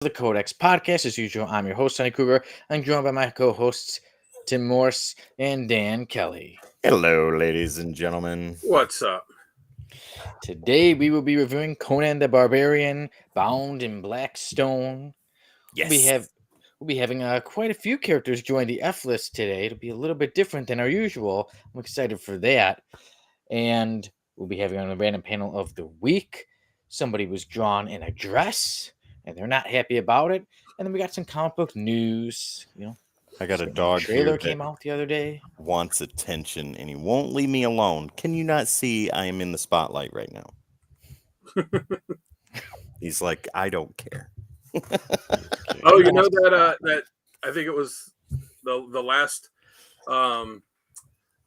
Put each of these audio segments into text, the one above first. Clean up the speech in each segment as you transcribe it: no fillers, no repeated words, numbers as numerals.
the Codex Podcast. As usual, I'm your host, Sonny Cougar. I'm joined by my co-hosts, Tim Morse and Dan Kelly. Hello, ladies and gentlemen. What's up? Today, we will be reviewing Conan the Barbarian, Bound in Black Stone. Yes. We'll be having quite a few characters join the F list today. It'll be a little bit different than our usual. I'm excited for that. And we'll be having on a random panel of the week. Somebody was drawn in a dress, and they're not happy about it. And then we got some comic book news. I got a Some dog trailer here came that out the other day. wants attention, and he won't leave me alone. Can you not see I am in the spotlight right now? He's like, I don't care. Oh, you know that I think it was the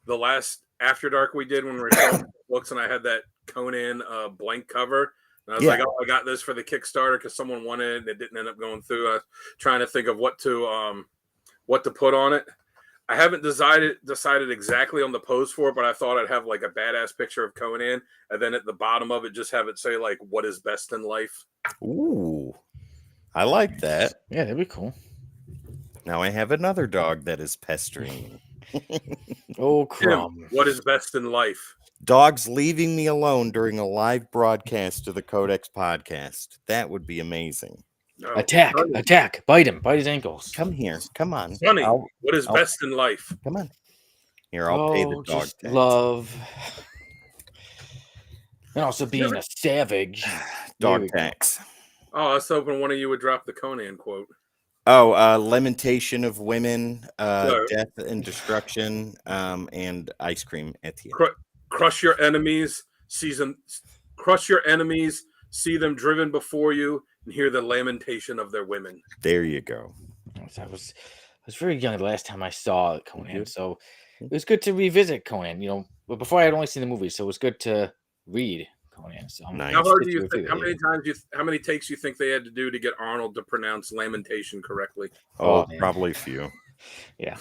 last After Dark we did when we were showing books, and I had that Conan blank cover. And I was like, oh, I got this for the Kickstarter because someone wanted it and it didn't end up going through. I was trying to think of what to put on it. I haven't decided exactly on the pose for it, but I thought I'd have like a badass picture of Conan, and then at the bottom of it just have it say like what is best in life. Ooh, I like that. Yeah, that'd be cool. Now I have another dog that is pestering me. Oh, Tim, Crom. what is best in life? Dogs leaving me alone during a live broadcast of the Codex podcast. That would be amazing. No. Attack! Sonny, Attack! Bite him! Bite his ankles. Come here. Come on. Sonny, I'll- what is I'll- best in life? Come on. Here, I'll pay the dog just tax. love. And also being a savage. Dog There we go. tax. Oh, I was hoping one of you would drop the Conan quote. Oh, lamentation of women, No. death and destruction, and ice cream at the end. Crush your enemies, crush your enemies, see them driven before you, and hear the lamentation of their women. There you go. I was very young the last time I saw Conan, Mhm. so it was good to revisit Conan. But before I had only seen the movie, so it was good to read Conan. So I'm Nice. How hard do good to you think? How review many it. times how many takes you think they had to do to get Arnold to pronounce lamentation correctly? Oh, man. probably a few. Yeah,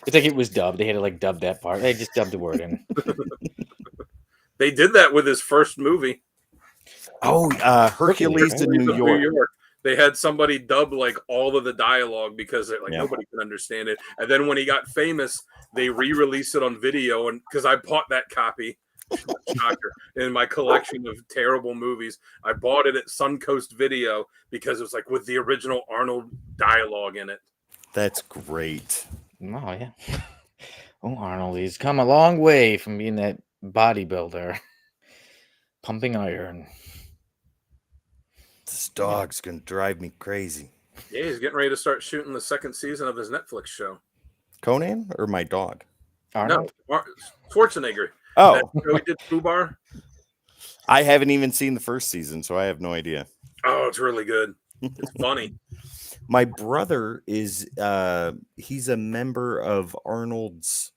it's like it was dubbed. They had to like dub that part. They just dubbed the word in. They did that with his first movie, Oh, Hercules to Hercules New of York. They had somebody dub like all of the dialogue because like Yeah. nobody could understand it. And then when he got famous, they re-released it on video, and because I bought that copy. Shocker. In my collection of terrible movies, I bought it at Suncoast Video because it was like with the original Arnold dialogue in it. That's great. Oh yeah. Oh, Arnold, he's come a long way from being that bodybuilder, pumping iron. This dog's gonna drive me crazy. Yeah, he's getting ready to start shooting the second season of his Netflix show. Conan or my dog? Arnold. No, Schwarzenegger. Oh, That show he did Fubar. I haven't even seen the first season, so I have no idea. Oh, it's really good. It's funny. My brother is he's a member of Arnold's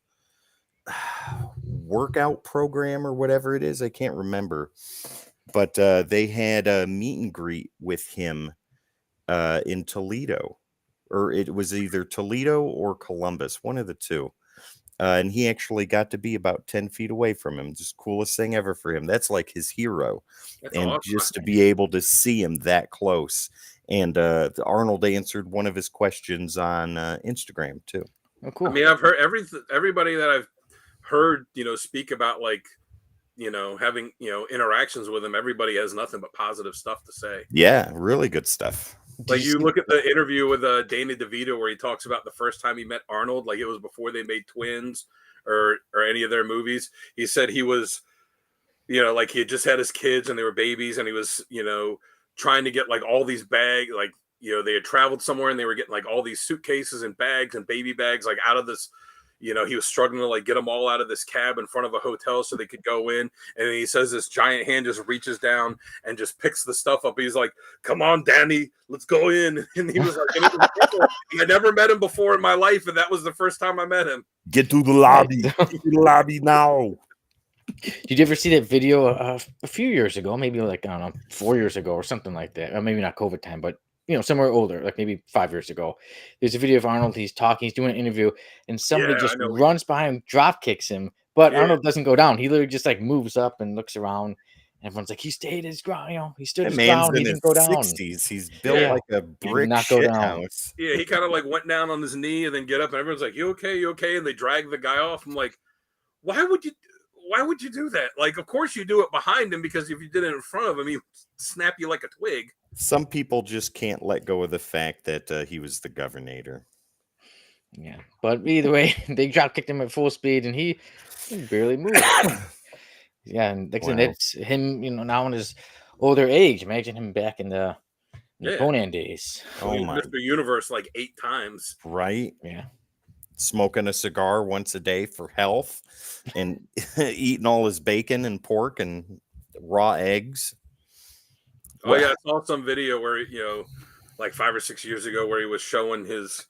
workout program or whatever it is. I can't remember. But they had a meet and greet with him in Toledo. Or it was either Toledo or Columbus, one of the two. And he actually got to be about 10 feet away from him. Just coolest thing ever for him. That's like his hero. That's And awesome. just to be able to see him that close. And Arnold answered one of his questions on Instagram too. Oh, cool. I mean, I've heard everybody that I've heard, speak about like, having, interactions with him. Everybody has nothing but positive stuff to say. Yeah, really good stuff. Like you look at the interview with Danny DeVito where he talks about the first time he met Arnold, like it was before they made Twins or any of their movies. He said he was, like he had just had his kids and they were babies, and he was, trying to get like all these bags, like, they had traveled somewhere and they were getting like all these suitcases and bags and baby bags, like out of this, he was struggling to like get them all out of this cab in front of a hotel so they could go in. And then he says this giant hand just reaches down and just picks the stuff up. He's like, "Come on, Danny, let's go in." And he was like, I never met him before in my life, and that was the first time I met him. Get to the lobby. Get to the lobby now. Did you ever see that video a few years ago? Maybe like, I don't know, 4 years ago or something like that. Or maybe not COVID time, but somewhere older, like maybe 5 years ago. There's a video of Arnold. He's talking. He's doing an interview, and somebody Yeah, just I know. runs behind him, drop kicks him, but Yeah. Arnold doesn't go down. He literally just like moves up and looks around, Everyone's like, he stayed his ground. He stood That his man's ground. He in his didn't go down. 60s. He's built Yeah. like a He did brick not go shit down. house. Yeah, he kind of like went down on his knee and then get up, and everyone's like, "You okay? You okay?" And they drag the guy off. I'm like, why would you do that? Like, of course you do it behind him, because if you did it in front of him, he'd snap you like a twig. Some people just can't let go of the fact that he was the governor. Yeah, but either way, they drop kicked him at full speed, and he barely moved. Yeah, and like I said, Wow. it's him, now in his older age. Imagine him back in the Yeah. Conan days. Oh He's my, Mr. Universe like 8 times. right? Yeah. Smoking a cigar once a day for health and eating all his bacon and pork and raw eggs. Oh yeah, I saw some video where like 5 or 6 years ago, where he was showing his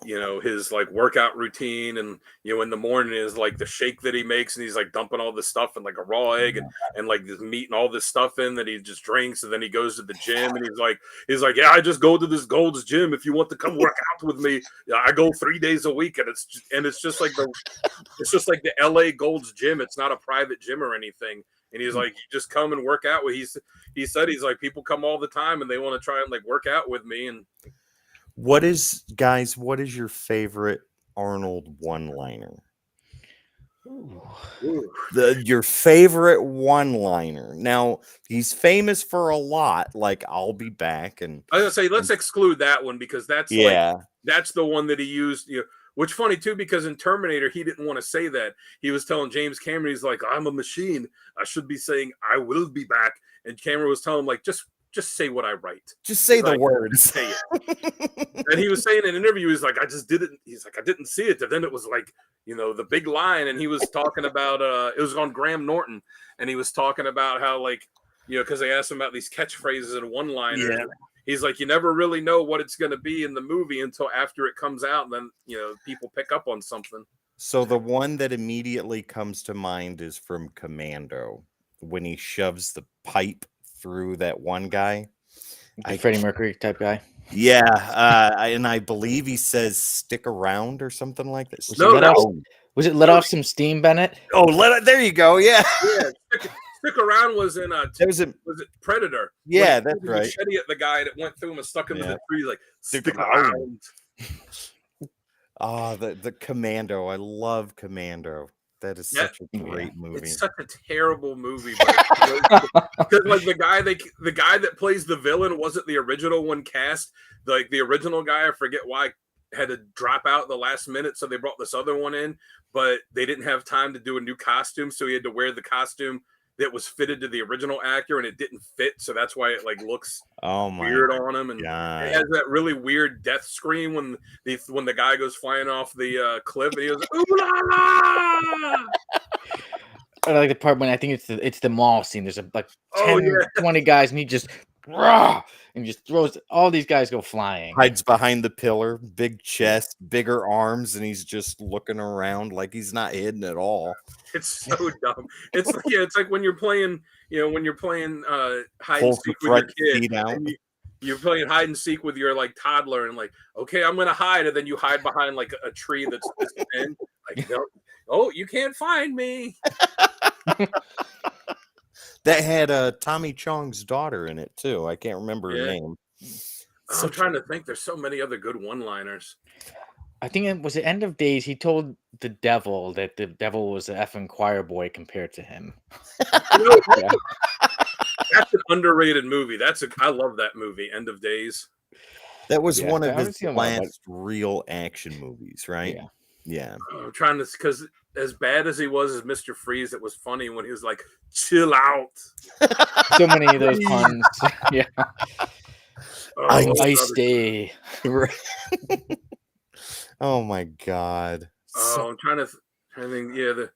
his like workout routine, and in the morning is like the shake that he makes, and he's like dumping all this stuff in like a raw egg and like this meat and all this stuff in that he just drinks, and then he goes to the gym, and he's like, yeah, I just go to this Gold's Gym. If you want to come work out with me, I go 3 days a week, and it's just like the LA Gold's Gym. It's not a private gym or anything. And he's like, you just come and work out with. He said he's like, people come all the time and they want to try and like work out with me. And What is your favorite Arnold one-liner? Your favorite one-liner. Now, he's famous for a lot, like I'll be back, and I was gonna say, let's exclude that one, because that's that's the one that he used. Which funny too, because in Terminator he didn't want to say that. He was telling James Cameron, he's like, I'm a machine. I should be saying I will be back. And Cameron was telling him, like, just say what I write. Just say the like, words. Say it. And he was saying in an interview, he's like, I just didn't. He's like, I didn't see it. And then it was like, the big line. And he was talking about it was on Graham Norton, and he was talking about how, like, because they asked him about these catchphrases and one-liners. Yeah. He's like, you never really know what it's going to be in the movie until after it comes out, and then people pick up on something. So the one that immediately comes to mind is from Commando, when he shoves the pipe through that one guy. Freddie Mercury type guy. Yeah, and I believe he says "stick around" or something like that. Was it let off some steam, Bennett? Oh, there you go. Yeah, yeah. Stick around was in was it Predator? Yeah, that's right. Machete at the guy that went through him and stuck him in the tree. Like, stick around. Oh, the Commando. I love Commando. That is such a great movie. It's such a terrible movie, because like the guy that plays the villain wasn't the original one cast. Like the original guy, I forget why, had to drop out at the last minute, so they brought this other one in, but they didn't have time to do a new costume, so he had to wear the costume that was fitted to the original actor, and it didn't fit, so that's why it like looks weird on him, and it has that really weird death scream when the guy goes flying off the cliff, and he goes, "Ooh la la!" I like the part when I think it's the mall scene. There's 20 guys, and he just and just throws all these guys go flying. Hides behind the pillar, big chest, bigger arms, and he's just looking around like he's not hidden at all. It's so dumb. It's like when you're playing, hide and seek with your kid. And you're playing hide and seek with your like toddler, and like, okay, I'm gonna hide, and then you hide behind like a tree that's this thin. Like, no, you can't find me. That had Tommy Chong's daughter in it too. I can't remember her name. I'm trying to think. There's so many other good one-liners. I think it was the End of Days. He told the devil that the devil was an effing choir boy compared to him. That's an underrated movie. I love that movie, End of Days. That was one of his last real action movies, right? Yeah. I'm trying to, because as bad as he was as Mr. Freeze, it was funny when he was like, "Chill out." So many of those puns. Yeah. I stay. Oh my god. I'm trying to think. Yeah,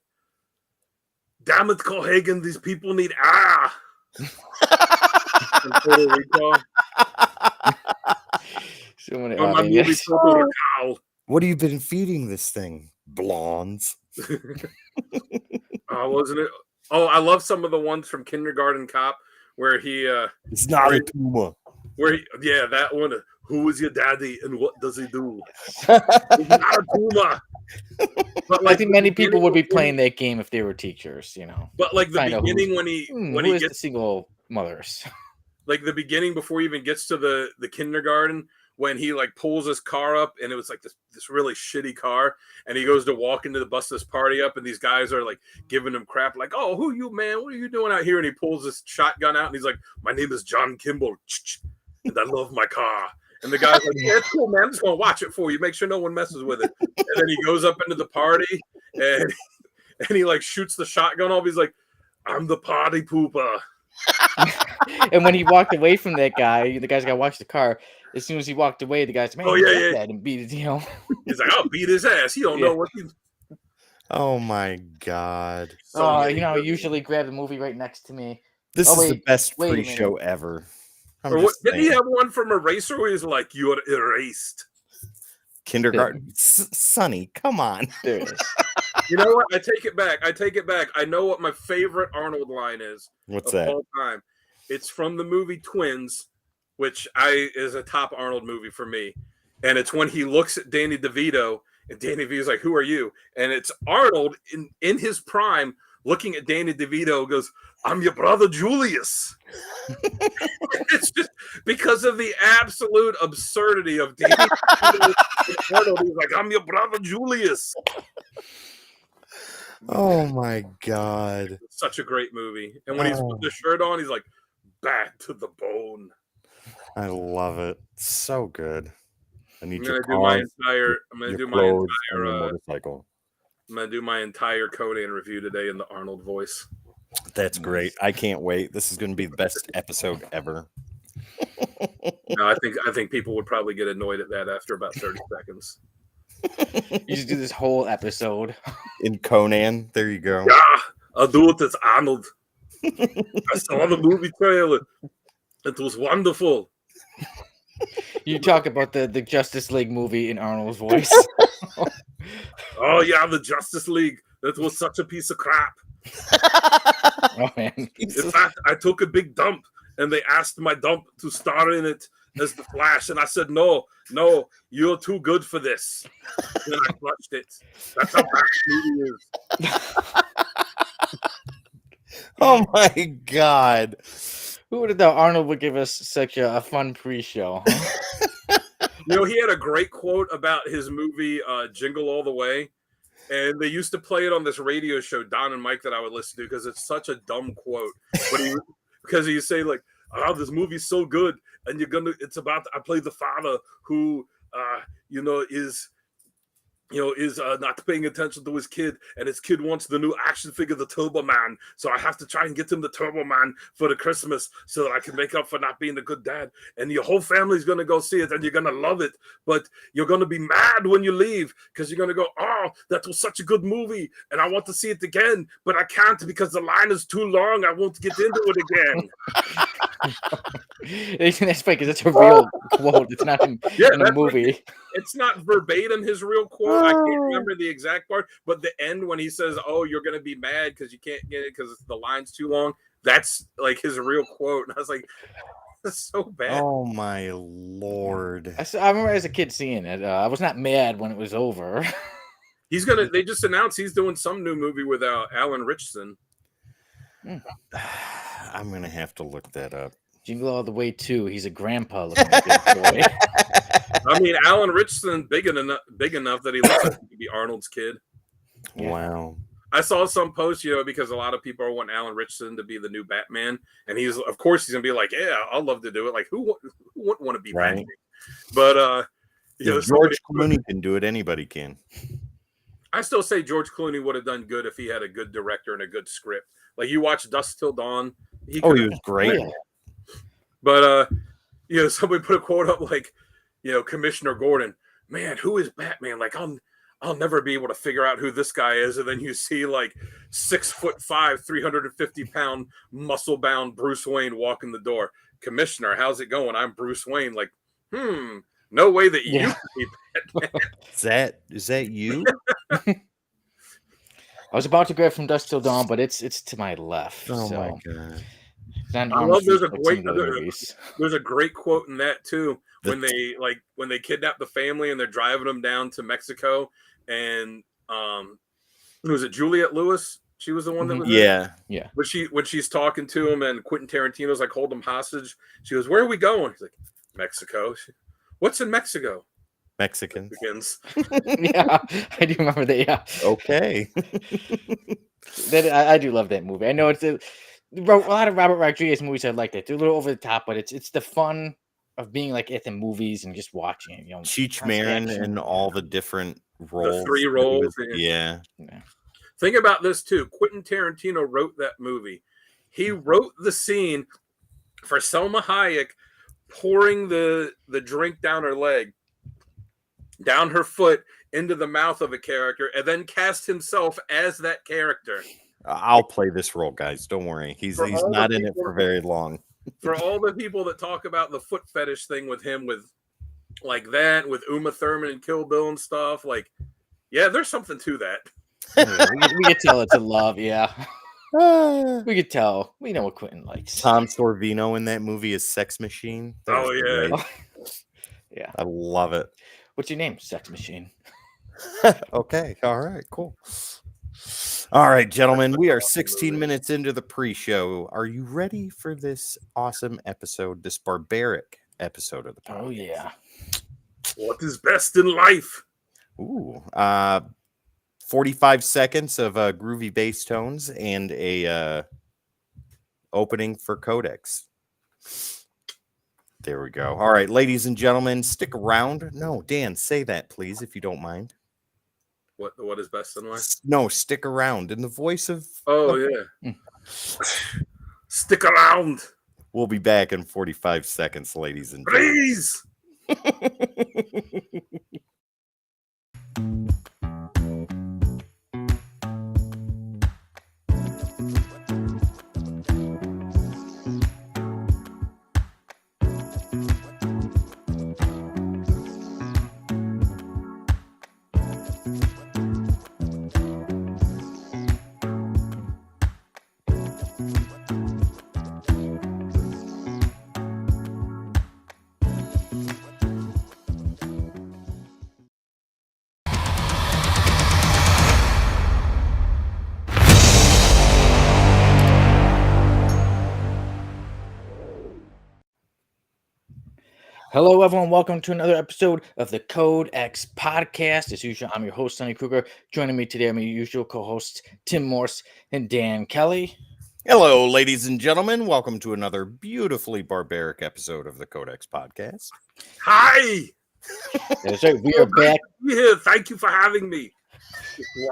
damn it, Cohagen, these people need Total Recall. So many. What have you been feeding this thing? Blondes. Wasn't it? Oh, I love some of the ones from Kindergarten Cop where he it's not a tumor. That one. Who is your daddy and what does he do? He's not a tumor. But I think the many people would be beginning when playing that game if they were teachers, But like the Find out beginning when who he is the gets single mothers. like the beginning before he even gets to the kindergarten, when he like pulls his car up and it was like this really shitty car, and he goes to walk into the bus this party up, and these guys are like giving him crap like, oh, who you, man, what are you doing out here? And he pulls this shotgun out and he's like, my name is John Kimball and I love my car. And the guy's like, yeah, it's cool, man, I'm just gonna watch it for you, make sure no one messes with it. And then he goes up into the party and he like shoots the shotgun off. He's like, I'm the party pooper. And when he walked away from that guy, the guy's got to watch the car. As soon as he walked away, the guy's, man, Oh, he yeah, got yeah. that and beat it, He's like, I'll beat his ass. He don't Yeah. know what he's. Oh my god. So I usually grab the movie right next to me. This Oh, is the wait, best wait a pre-show ever. I'm Or what, just didn't he saying. have one from Eraser where he's like, you're erased? Kindergarten. Sonny, come on. There it is. You know what? I take it back. I know what my favorite Arnold line is What's of that? all time. It's from the movie Twins, which is a top Arnold movie for me. And it's when he looks at Danny DeVito, and Danny DeVito's like, who are you? And it's Arnold in his prime looking at Danny DeVito, goes, I'm your brother Julius. It's just because of the absolute absurdity of Danny DeVito. Arnold, he's like, I'm your brother Julius. Oh my god. It's such a great movie. And when he's put the shirt on, he's like, back to the bone. I love it. So good. I need I'm your gonna do my cars, entire. I'm gonna your do my clothes, and entire. your motorcycle. I'm gonna do my entire Conan review today in the Arnold voice. That's great. I can't wait. This is going to be the best episode ever. No, I think people would probably get annoyed at that after about 30 seconds. You just do this whole episode. In Conan, there you go. Yeah, I'll do it as Arnold. I saw the movie trailer. It was wonderful. You talk about the Justice League movie in Arnold's voice. Oh yeah, the Justice League. That was such a piece of crap. Oh man. In fact, I took a big dump, and they asked my dump to star in it as the Flash, and I said, no, you're too good for this. Then I clutched it. That's how bad the movie is. Oh my god. Who would have thought Arnold would give us such a fun pre-show? Huh? You know, he had a great quote about his movie Jingle All the Way. And they used to play it on this radio show, Don and Mike, that I would listen to because it's such a dumb quote. But because he'd say like, "Oh, this movie's so good, and it's about I play the father who, is not paying attention to his kid, and his kid wants the new action figure, the Turbo Man. So I have to try and get him the Turbo Man for the Christmas so that I can make up for not being a good dad. And your whole family's going to go see it, and you're going to love it. But you're going to be mad when you leave because you're going to go, oh, that was such a good movie, and I want to see it again, but I can't because the line is too long. I won't get into it again." That's funny because it's a real quote. It's not in a movie. It's not verbatim his real quote. I can't remember the exact part, but the end when he says, "Oh, you're going to be mad because you can't get it because the line's too long," that's like his real quote. And I was like, that's so bad. Oh my lord. I remember as a kid seeing it. I was not mad when it was over. They just announced he's doing some new movie with Alan Richardson. I'm going to have to look that up. Jingle All the Way 2. He's a grandpa looking at this boy. I mean, Alan Richardson big enough that he looks like he could be Arnold's kid. Yeah. Wow. I saw some post, because a lot of people are wanting Alan Richardson to be the new Batman, and of course he's gonna be like, yeah, I'd love to do it. Like, who wouldn't want to be Batman? But if George Clooney can do it, anybody can. I still say George Clooney would have done good if he had a good director and a good script. Like, you watch Dusk Till Dawn. He was great. Yeah. But somebody put a quote up like, Commissioner Gordon, man, who is Batman? Like, I'll never be able to figure out who this guy is. And then you see like 6'5", 350-pound, muscle-bound Bruce Wayne walk in the door. Commissioner, how's it going? I'm Bruce Wayne. Like, no way that you can be Batman. Is that you? I was about to grab from Dusk Till Dawn, but it's to my left. Oh so. my god. Not I arm love sweep like some of the other movies. there's a great quote in that too The- when they kidnap the family and they're driving them down to Mexico and who was it, Juliette Lewis? She was the one that was in it? yeah. Yeah. When she's talking to him and Quentin Tarantino's like hold him hostage. She goes, "Where are we going?" He's like, "Mexico." What's in Mexico? Mexicans. Mexicans. Yeah, I do remember that. Yeah, Okay. I do love that movie. I know it's a lot of Robert Rodriguez movies. I like that. They're a little over the top, but it's the fun of being like at the movies and just watching it. You know, Cheech tons of Marin action. and all the different roles. three that he roles, was- yeah. Yeah. Think about this too. Quentin Tarantino wrote that movie. He wrote the scene for Selma Hayek pouring the drink down her leg, down her foot, into the mouth of a character, and then cast himself as that character. I'll play this role, guys. Don't worry. He's For all the not in it people- for very long. For all the people that talk about the foot fetish thing with him, with like that, with Uma Thurman and Kill Bill and stuff, like, yeah, there's something to that. Yeah, we could tell it's a love. Yeah, we could tell. We know what Quentin likes. Tom Sorvino in that movie is Sex Machine. That Oh, was yeah. great. Yeah. I love it. What's your name? Sex Machine. Okay. All right. Cool. All right, gentlemen. We are Awesome 16 movie. minutes into the pre-show. Are you ready for this awesome episode, this barbaric episode of the podcast? Oh yeah. What is best in life? Ooh. 45 seconds of groovy bass tones and a opening for Codex. There we go. All right, ladies and gentlemen, stick around. No, Dan, say that, please, if you don't mind. What is best in life? No, stick around. In the voice of... Oh yeah. Stick around, We'll be back in 45 seconds, ladies and gentlemen. please. Hello, everyone. Welcome to another episode of the Code X podcast. As usual, I'm your host, Sonny Kruger. Joining me today are my usual co-hosts, Tim Morse and Dan Kelly. Hello, ladies and gentlemen. Welcome to another beautifully barbaric episode of the Codex podcast. Hi. That's right. We are back. Yeah, thank you for having me.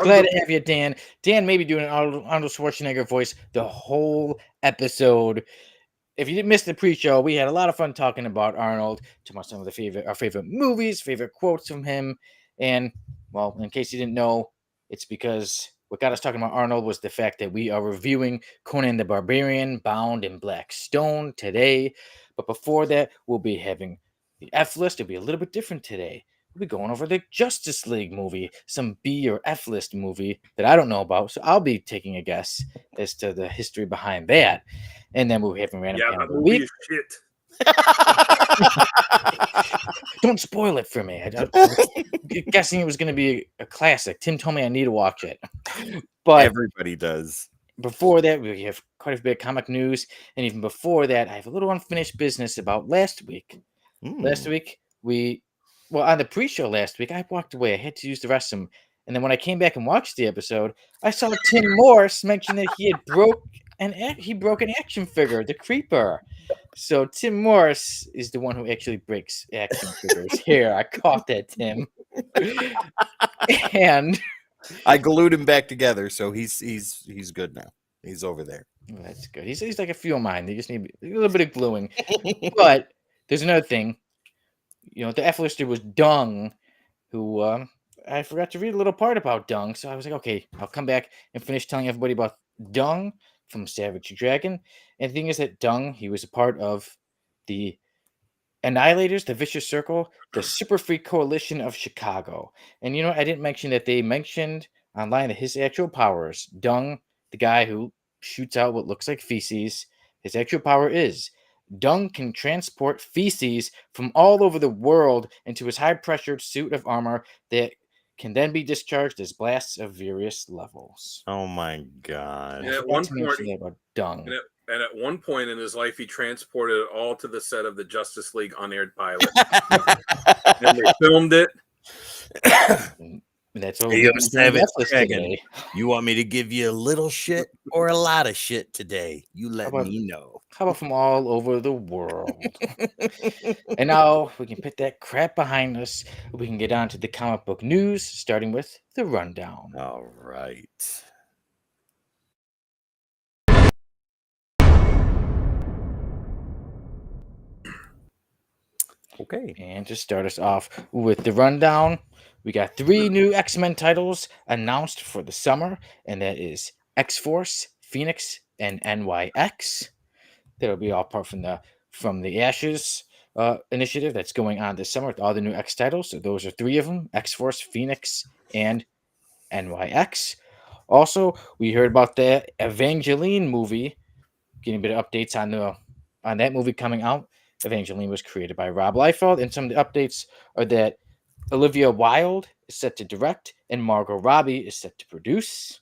Glad to have you, Dan. Dan may be doing an Arnold Schwarzenegger voice the whole episode. If you didn't miss the pre-show, we had a lot of fun talking about Arnold, talking about some of our favorite movies, favorite quotes from him. And, well, in case you didn't know, it's because what got us talking about Arnold was the fact that we are reviewing Conan the Barbarian, bound in black stone today. But before that, we'll be having the F list. It'll be a little bit different today. We'll be going over the Justice League movie, some B or F list movie that I don't know about. So I'll be taking a guess as to the history behind that. And then we'll be having random Yeah, panel that of the movie week. is shit. Don't spoil it for me. I'm guessing it was going to be a classic. Tim told me I need to watch it. But Everybody does. before that, we have quite a bit of comic news. And even before that, I have a little unfinished business about last week. Last week, on the pre-show last week, I walked away. I had to use the restroom. And then when I came back and watched the episode, I saw Tim Morse mention that he broke an action figure, the Creeper. So Tim Morse is the one who actually breaks action figures. Here, I caught that, Tim. And I glued him back together, so he's good now. He's over there. oh, that's good. He's like a few of mine. They just need a little bit of gluing. But there's another thing. You know, the F lister was Dung, who I forgot to read a little part about Dung. So I was like, okay, I'll come back and finish telling everybody about Dung from Savage Dragon. And the thing is that Dung, he was a part of the Annihilators, the Vicious Circle, the Super Freak Coalition of Chicago. And you know, I didn't mention that they mentioned online that his actual powers, Dung, the guy who shoots out what looks like feces, His actual power is Dung can transport feces from all over the world into his high-pressured suit of armor that can then be discharged as blasts of various levels. Oh my god. And I at forgot one to mention point, that about Dung. and at one point in his life, he transported it all to the set of the Justice League unaired pilot, and they filmed it. And that's what Hey, we'll yo, be doing Savage Netflix Dragon. today. You want me to give you a little shit or a lot of shit today? You let about- me know. How about from all over the world? And now we can put that crap behind us. We can get on to the comic book news, starting with the rundown. All right. Okay. And to start us off with the rundown, we got 3 new X-Men titles announced for the summer, and that is X-Force, Phoenix, and NYX. That'll be all part from the Ashes initiative that's going on this summer with all the new X titles. So those are 3 of them: X-Force, Phoenix, and NYX. Also, we heard about the Evangeline movie, getting a bit of updates on that movie coming out. Evangeline was created by Rob Liefeld, and some of the updates are that Olivia Wilde is set to direct, and Margot Robbie is set to produce.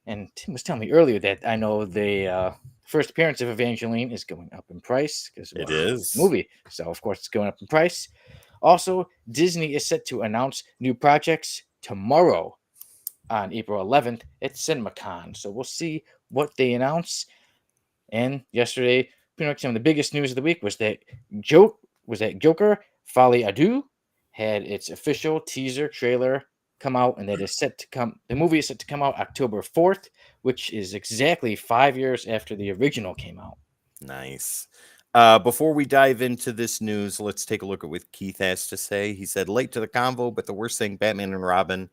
And Tim was telling me earlier that I know the first appearance of Evangeline is going up in price because It is. movie, so of course it's going up in price. Also, Disney is set to announce new projects tomorrow on April 11th at CinemaCon. So we'll see what they announce. And yesterday, pretty much some of the biggest news of the week was that Joker Folie à Deux had its official teaser trailer come out, and that is set to come. The movie is set to come out October 4th, which is exactly 5 years after the original came out. Nice. Before we dive into this news, let's take a look at what Keith has to say. He said, late to the convo, but the worst thing, Batman and Robin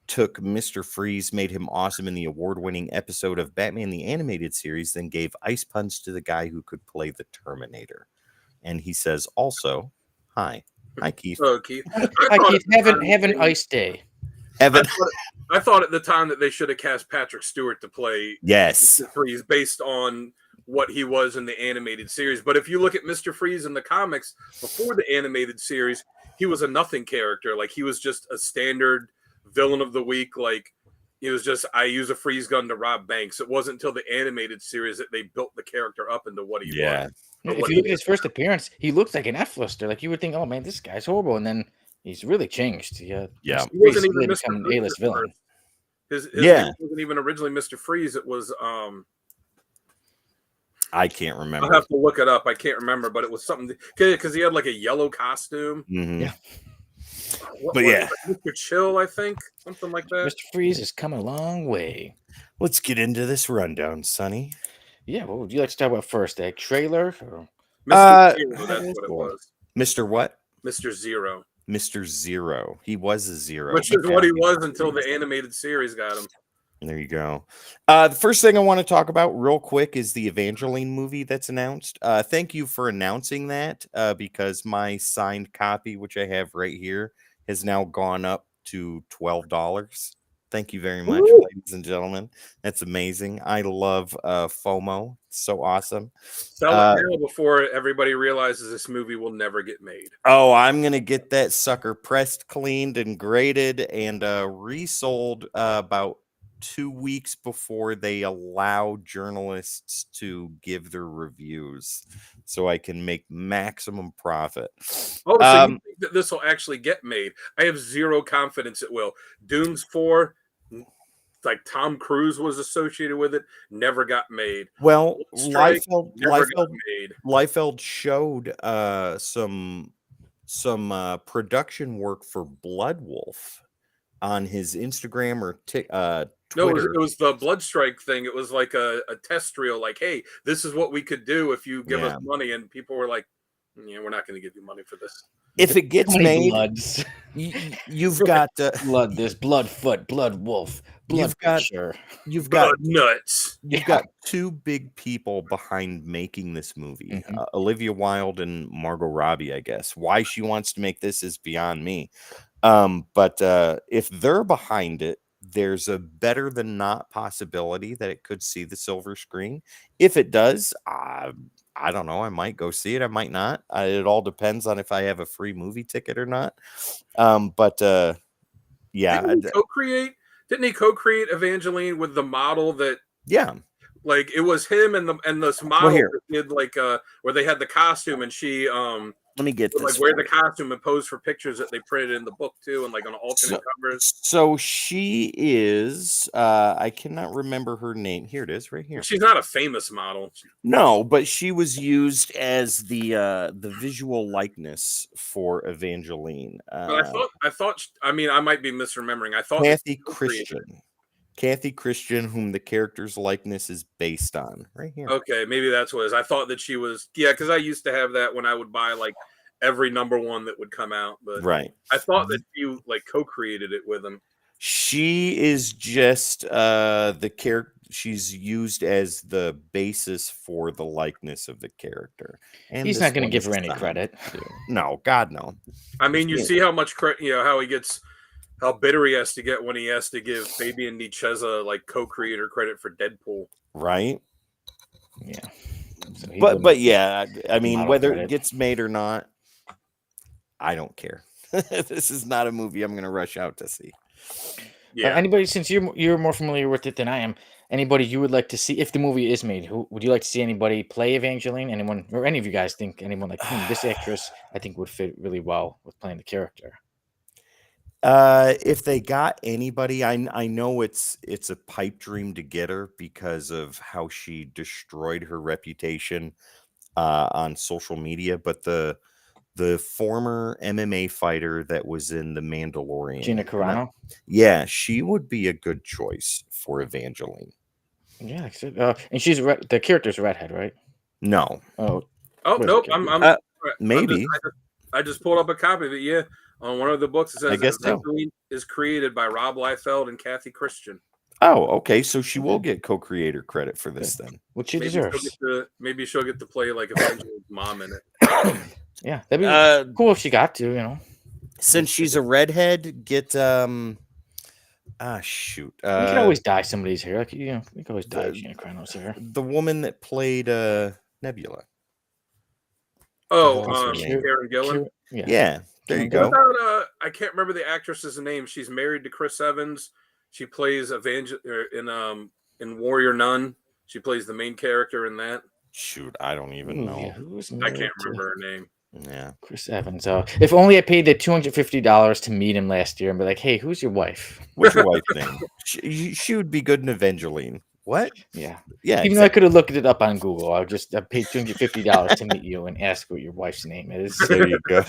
took Mr. Freeze, made him awesome in the award-winning episode of Batman the Animated Series, then gave ice punch to the guy who could play the Terminator. And he says also, hi, Keith. Oh, Keith. Hi, Keith. Have an ice day. Evan. I thought at the time that they should have cast Patrick Stewart to play Yes. Mr. Freeze based on what he was in the animated series. But if you look at Mr. Freeze in the comics before the animated series, he was a nothing character. Like, he was just a standard villain of the week. Like, it was just, I use a freeze gun to rob banks. It wasn't until the animated series that they built the character up into what he was. If you look at his first appearance, he looks like an F-lister. Like, you would think, oh man, this guy's horrible, and then he's really changed. Yeah. He wasn't even really Mr. become an Freeze A-list at villain. first. His name wasn't even originally Mr. Freeze. It was I can't remember. I'll have to look it up. I can't remember, but it was something because he had like a yellow costume. Mm-hmm. Yeah. Mr. Chill, I think, something like that. Mr. Freeze has come a long way. Let's get into this rundown, Sonny. Yeah, what would you like to talk about first? A trailer? Or... Mr. Zero, that's what it was. Mr. what? Mr. Zero. Mr. Zero. He was a zero. Which is what he was until the animated series got him. There you go. The first thing I want to talk about real quick is the Evangeline movie that's announced. Thank you for announcing that because my signed copy, which I have right here, has now gone up to $12. Thank you very much, ladies and gentlemen. That's amazing. I love FOMO. It's so awesome. Sell it now before everybody realizes this movie will never get made. Oh, I'm going to get that sucker pressed, cleaned, and graded and resold about 2 weeks before they allow journalists to give their reviews so I can make maximum profit. Oh, so you think that this will actually get made? I have zero confidence it will. Dooms 4, like Tom Cruise was associated with it, never got made. Well, Liefeld showed some production work for Blood Wolf on his Instagram or Twitter. No, it was the Blood Strike thing. It was like a test reel, like, hey, this is what we could do if you give us money. And people were like, yeah, we're not going to give you money for this. If it gets made, you've got blood. There's Bloodfoot, Blood Wolf, you've got nuts. You've got 2 big people behind making this movie, Olivia Wilde and Margot Robbie. I guess why she wants to make this is beyond me. But if they're behind it, there's a better than not possibility that it could see the silver screen. If it does, I don't know. I might go see it. I might not. It all depends on if I have a free movie ticket or not. But yeah, Didn't he co-create Evangeline with the model that? Yeah. Like it was him and this model that did like where they had the costume and she let me get this. Like wear the costume and pose for pictures that they printed in the book too, and like on alternate covers. So she is. I cannot remember her name. Here it is, right here. She's not a famous model. No, but she was used as the visual likeness for Evangeline. But I thought. I mean, I might be misremembering. I thought Kathy Christian, whom the character's likeness is based on, right here. Okay, maybe that's what it is. I thought that she was, because I used to have that when I would buy like every #1 that would come out. But right, I thought that you like co-created it with him. She is just the character. She's used as the basis for the likeness of the character. And he's not going to give her any credit. No, God, no. I mean, you see how much credit, how he gets. How bitter he has to get when he has to give Fabian Nicieza like co-creator credit for Deadpool, right? Yeah, so but yeah, I mean, whether it gets made or not, I don't care. This is not a movie I'm going to rush out to see. Yeah. Anybody, since you're more familiar with it than I am, anybody you would like to see if the movie is made? Who would you like to see? Anybody play Evangeline? Anyone or any of you guys think anyone like this actress? I think would fit really well with playing the character. If they got anybody, I know it's a pipe dream to get her because of how she destroyed her reputation on social media. But the former MMA fighter that was in The Mandalorian, Gina Carano, yeah, she would be a good choice for Evangeline. Yeah, and she's the character's redhead, right? No. Oh nope. I'm maybe. I just pulled up a copy of it. Yeah. On one of the books, it says Evangeline is created by Rob Liefeld and Kathy Christian. Oh, okay. So she will get co-creator credit for this then. Which she deserves. Maybe she'll get to play like Evangeline's mom in it. Yeah, that'd be cool if she got to, Since she's a redhead, get shoot. You can always dye somebody's hair. Like, you can always dye Gina Carano's hair. The woman that played Nebula. Oh, Karen Gillan. Yeah. There you go. About, I can't remember the actress's name. She's married to Chris Evans. She plays in Warrior Nun. She plays the main character in that. Shoot, I don't even know. I can't remember her name. Yeah, Chris Evans. If only I paid the $250 to meet him last year and be like, "Hey, who's your wife? What's your wife's name?" She would be good in Evangeline. What? Yeah. Yeah. Even though I could have looked it up on Google, I paid $250 to meet you and ask what your wife's name is. There you go.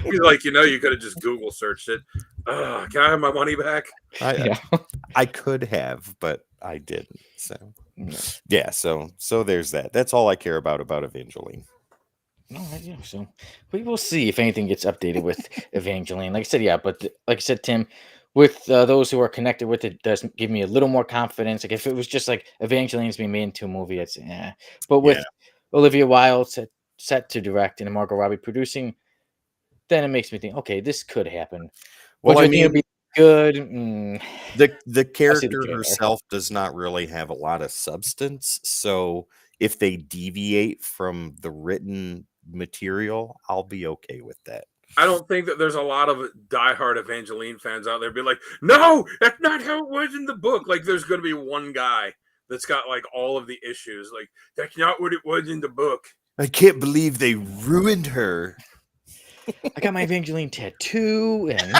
He's like, you could have just Google searched it. Can I have my money back? I could have, but I didn't. So yeah. So there's that. That's all I care about Evangeline. No, yeah. So we will see if anything gets updated with Evangeline. Like I said, yeah. But like I said, Tim, with those who are connected with it, does give me a little more confidence. Like if it was just like Evangeline's being made into a movie, I'd say, But with Olivia Wilde set to direct and Margot Robbie producing, then it makes me think, okay, this could happen. Well, I mean, it'd be good. The character herself does not really have a lot of substance. So if they deviate from the written material, I'll be okay with that. I don't think that there's a lot of diehard Evangeline fans out there be like, no, that's not how it was in the book. Like, there's going to be one guy that's got like all of the issues. Like, that's not what it was in the book. I can't believe they ruined her. I got my Evangeline tattoo, and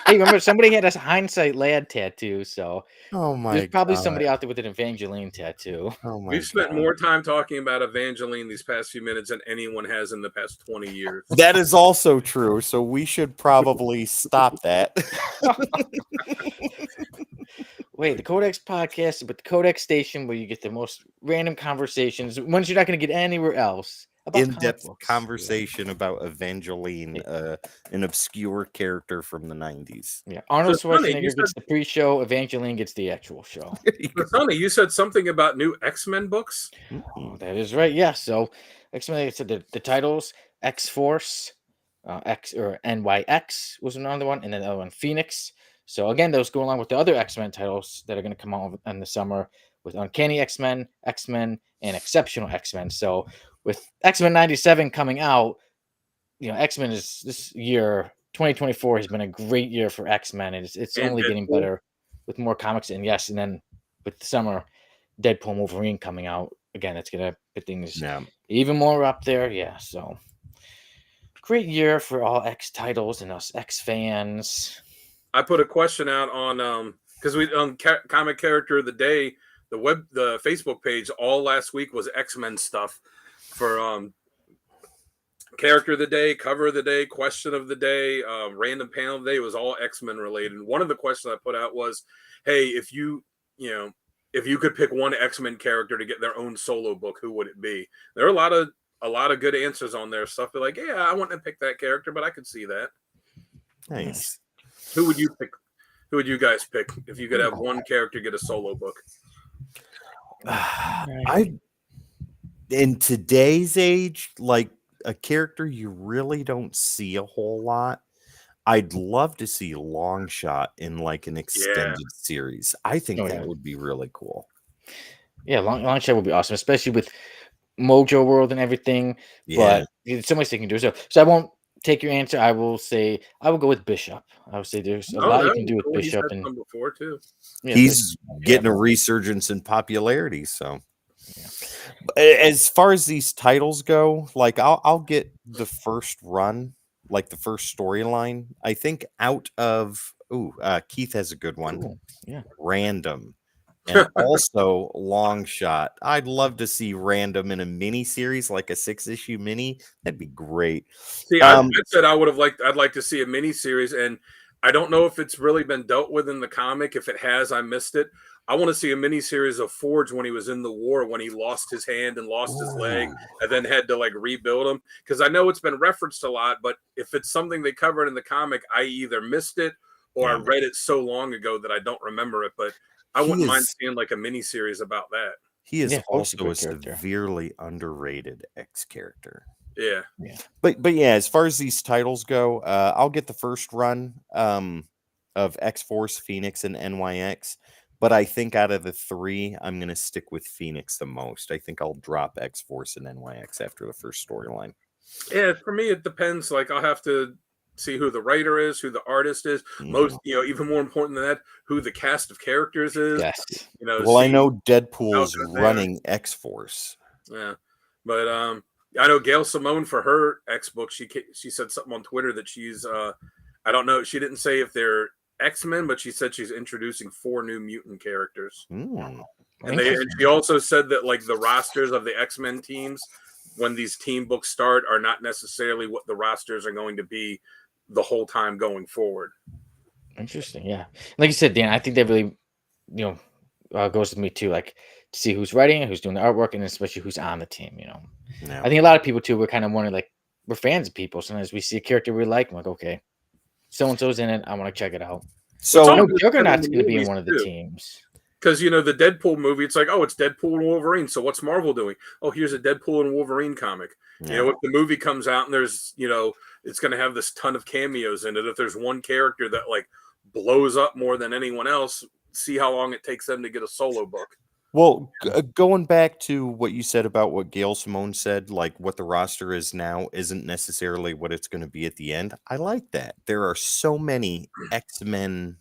hey, remember somebody had a hindsight lad tattoo, so there's probably somebody out there with an Evangeline tattoo. We've spent more time talking about Evangeline these past few minutes than anyone has in the past 20 years. That is also true, so we should probably stop that. Wait, the Codex podcast, but the Codex station where you get the most random conversations, ones you're not going to get anywhere else. In-depth conversation about Evangeline, an obscure character from the 90s. Yeah, Arnold Schwarzenegger gets the pre-show, Evangeline gets the actual show. Sonny, you said something about new X-Men books? Oh, that is right, yeah. So X-Men, said the titles, X-Force, X or NYX was another one, and then the other one, Phoenix. So again, those go along with the other X-Men titles that are going to come out in the summer with Uncanny X-Men, X-Men, and Exceptional X-Men. So with X-Men 97 coming out, X-Men is this year, 2024 has been a great year for X-Men, and it's And only getting Deadpool. better with more comics. And yes, and then with the summer, Deadpool and Wolverine coming out again, it's gonna put things even more up there. Yeah, so great year for all X titles and us X fans. I put a question out on because we on comic character of the day, the Facebook page all last week was X-Men stuff for character of the day, cover of the day, question of the day, random panel of the day. It was all X-Men related. And one of the questions I put out was, hey, if you could pick one X-Men character to get their own solo book, who would it be? There are a lot of good answers on there. Stuff like, yeah, I wouldn't have picked that character, but I could see that. Nice. Who would you pick? Who would you guys pick if you could have one character get a solo book? In today's age, like a character you really don't see a whole lot. I'd love to see Longshot in like an extended series. I think that would be really cool. Yeah, Longshot would be awesome, especially with Mojo World and everything. Yeah. But there's so much they can do. So I won't take your answer. I will go with Bishop. I would say there's a lot you can do with Bishop. He's had some before too. Yeah, he's getting a resurgence in popularity. So, as far as these titles go, like I'll get the first run, like the first storyline. I think out of Keith has a good one. Ooh, yeah, Random. And also Longshot. I'd love to see Random in a mini series, like a 6-issue mini. That'd be great. See, I said I'd like to see a mini series, and I don't know if it's really been dealt with in the comic. If it has, I missed it. I want to see a mini series of Forge when he was in the war, when he lost his hand and lost his leg, and then had to like rebuild him. Because I know it's been referenced a lot, but if it's something they covered in the comic, I either missed it or I read it so long ago that I don't remember it. But I wouldn't mind seeing like a mini series about that. He is also a severely underrated X character. Yeah. But yeah, as far as these titles go, I'll get the first run of X-Force, Phoenix, and NYX. But I think out of the three, I'm going to stick with Phoenix the most. I think I'll drop X-Force and NYX after the first storyline. Yeah, for me, it depends. Like, I'll have to see who the writer is, who the artist is. Most, even more important than that, who the cast of characters is. Yes. Well, I know Deadpool's running X-Force. Yeah, but I know Gail Simone for her X book. She said something on Twitter that she's I don't know. She didn't say if they're X-Men, but she said she's introducing 4 new mutant characters. And she also said that like the rosters of the X-Men teams, when these team books start, are not necessarily what the rosters are going to be the whole time going forward. Interesting. Yeah. Like you said, Dan, I think that really, goes with me too. Like to see who's writing, who's doing the artwork, and especially who's on the team, I think a lot of people too, we're kind of wondering, like, we're fans of people. Sometimes we see a character we like, I'm like, okay, so-and-so's in it. I want to check it out. So I know Juggernaut's going to be in one of the teams. Because, the Deadpool movie, it's like, oh, it's Deadpool and Wolverine. So what's Marvel doing? Oh, here's a Deadpool and Wolverine comic. Yeah. If the movie comes out and there's, it's going to have this ton of cameos in it. If there's one character that, like, blows up more than anyone else, see how long it takes them to get a solo book. Well, going back to what you said about what Gail Simone said, like what the roster is now isn't necessarily what it's going to be at the end. I like that. There are so many X-Men